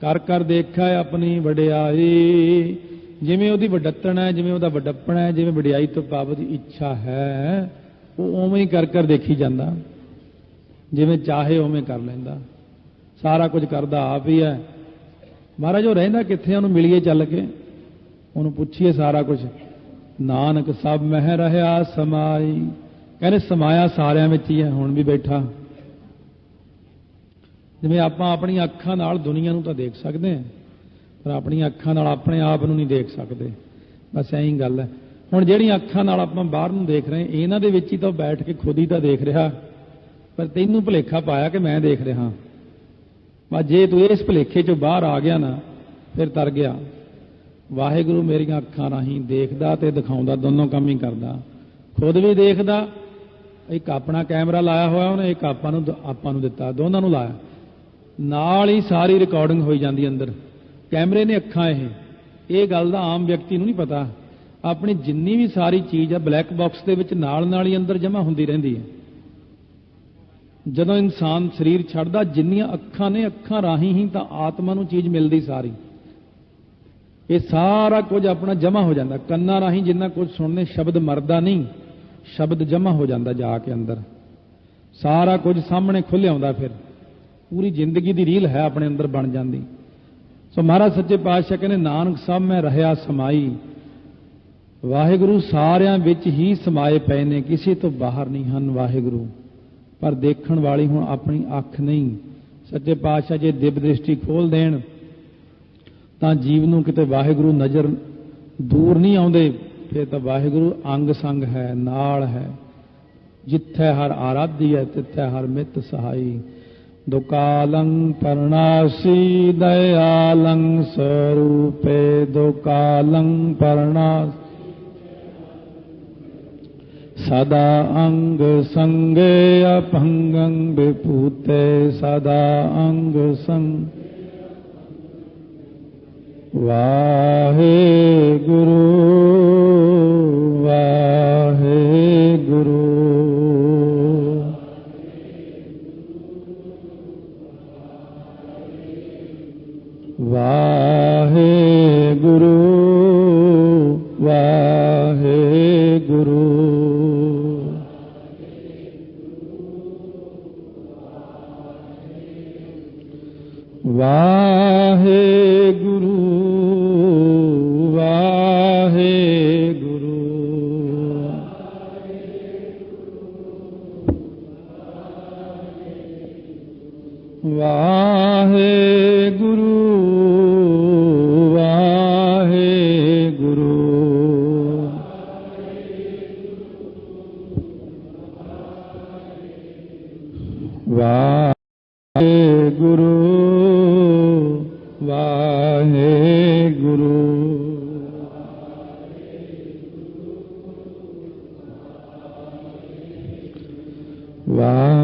ਕਰ ਕਰ ਦੇਖਿਆ ਆਪਣੀ ਵਡਿਆਈ, ਜਿਵੇਂ ਉਹਦੀ ਵਡੱਤਣ ਹੈ, ਜਿਵੇਂ ਉਹਦਾ ਵਡੱਪਣ ਹੈ, ਜਿਵੇਂ ਵਡਿਆਈ ਤੋਂ ਪਾਵਤ ਦੀ ਇੱਛਾ ਹੈ, ਉਹ ਉਵੇਂ ਹੀ ਕਰ ਕਰ ਦੇਖੀ ਜਾਂਦਾ। ਜਿਵੇਂ ਚਾਹੇ ਉਵੇਂ ਕਰ ਲੈਂਦਾ। ਸਾਰਾ ਕੁਝ ਕਰਦਾ ਆਪ ਹੀ ਹੈ। ਮਹਾਰਾਜ ਉਹ ਰਹਿੰਦਾ ਕਿੱਥੇ? ਉਹਨੂੰ ਮਿਲੀਏ ਚੱਲ ਕੇ, ਉਹਨੂੰ ਪੁੱਛੀਏ ਸਾਰਾ ਕੁਝ। ਨਾਨਕ ਸਭ ਮਹਿ ਰਹਾ ਸਮਾਈ, ਕਹਿੰਦੇ ਸਮਾਇਆ ਸਾਰਿਆਂ ਵਿੱਚ ਹੀ ਹੈ, ਹੁਣ ਵੀ ਬੈਠਾ। ਜਿਵੇਂ ਆਪਾਂ ਆਪਣੀਆਂ ਅੱਖਾਂ ਨਾਲ ਦੁਨੀਆ ਨੂੰ ਤਾਂ ਦੇਖ ਸਕਦੇ ਹਾਂ, ਪਰ ਆਪਣੀਆਂ ਅੱਖਾਂ ਨਾਲ ਆਪਣੇ ਆਪ ਨੂੰ ਨਹੀਂ ਦੇਖ ਸਕਦੇ। ਬਸ ਐਂ ਹੀ ਗੱਲ ਹੈ। ਹੁਣ ਜਿਹੜੀਆਂ ਅੱਖਾਂ ਨਾਲ ਆਪਾਂ ਬਾਹਰ ਨੂੰ ਦੇਖ ਰਹੇ, ਇਹਨਾਂ ਦੇ ਵਿੱਚ ਹੀ ਤਾਂ ਬੈਠ ਕੇ ਖੁਦ ਹੀ ਤਾਂ ਦੇਖ ਰਿਹਾ, पर तैनूं भुलेखा पाया कि मैं देख रहा। बस जे तू इस भुलेखे चों बाहर आ गया ना फिर तर गया। वाहिगुरू मेरियां अखां राहीं देखदा ते दिखाउंदा, दोनों काम ही करदा। खुद भी देखदा, एक अपना कैमरा लाया होया उन्हें, एक आपां नूं दित्ता, दोनों नूं लाया, नाल ही सारी रिकॉर्डिंग होई जांदी अंदर। कैमरे ने अखां ये गल दा आम व्यक्ति नूं नहीं पता। अपनी जिन्नी भी सारी चीज़ है ब्लैक बॉक्स दे विच नाल ही अंदर जमा हुंदी रहिंदी है। जदों इंसान शरीर छड्डदा, जिन्नियां अखां ने अखां राहीं ही तां आत्मा नूं चीज़ मिलदी सारी। ये सारा कुछ अपना जमा हो जाता। कन्ना राहीं जिन्ना कुछ सुनने, शब्द मरदा नहीं, शब्द जमा हो जाता जाके अंदर, सारा कुछ सामने खुल आउंदा। फिर पूरी जिंदगी की रील है अपने अंदर बन जाती। सो महाराज सच्चे पातशाह कहने, नानक साहब मैं रहा समाई, वाहिगुरू सारियां विच ही समाए पए ने, किसी तो बाहर नहीं हन वाहिगुरू। पर देखण वाली हुण अपनी अख नहीं। सच्चे पातशाह जे दिव्य दृष्टि खोल देण तां जीव नूं किते वाहिगुरू नज़र दूर नहीं आउंदे। फिर तां वाहिगुरू अंग संग है, नाल है। जिथे हर आराध्य है तिथे हर मित सहाई। दुकालं परनासी दयालं स्वरूपे, दुकालं परनासी सदा अंग संगे अभंगं विभूते, सदा अंग संग। वाहे गुरु वाहे गुरु वाहे गुरु वाहे गुरु वाहे गुरु वाहे गुरु वाहे गुरु वाहे गुरु वाहे गुरु वाहे गुरु वाहे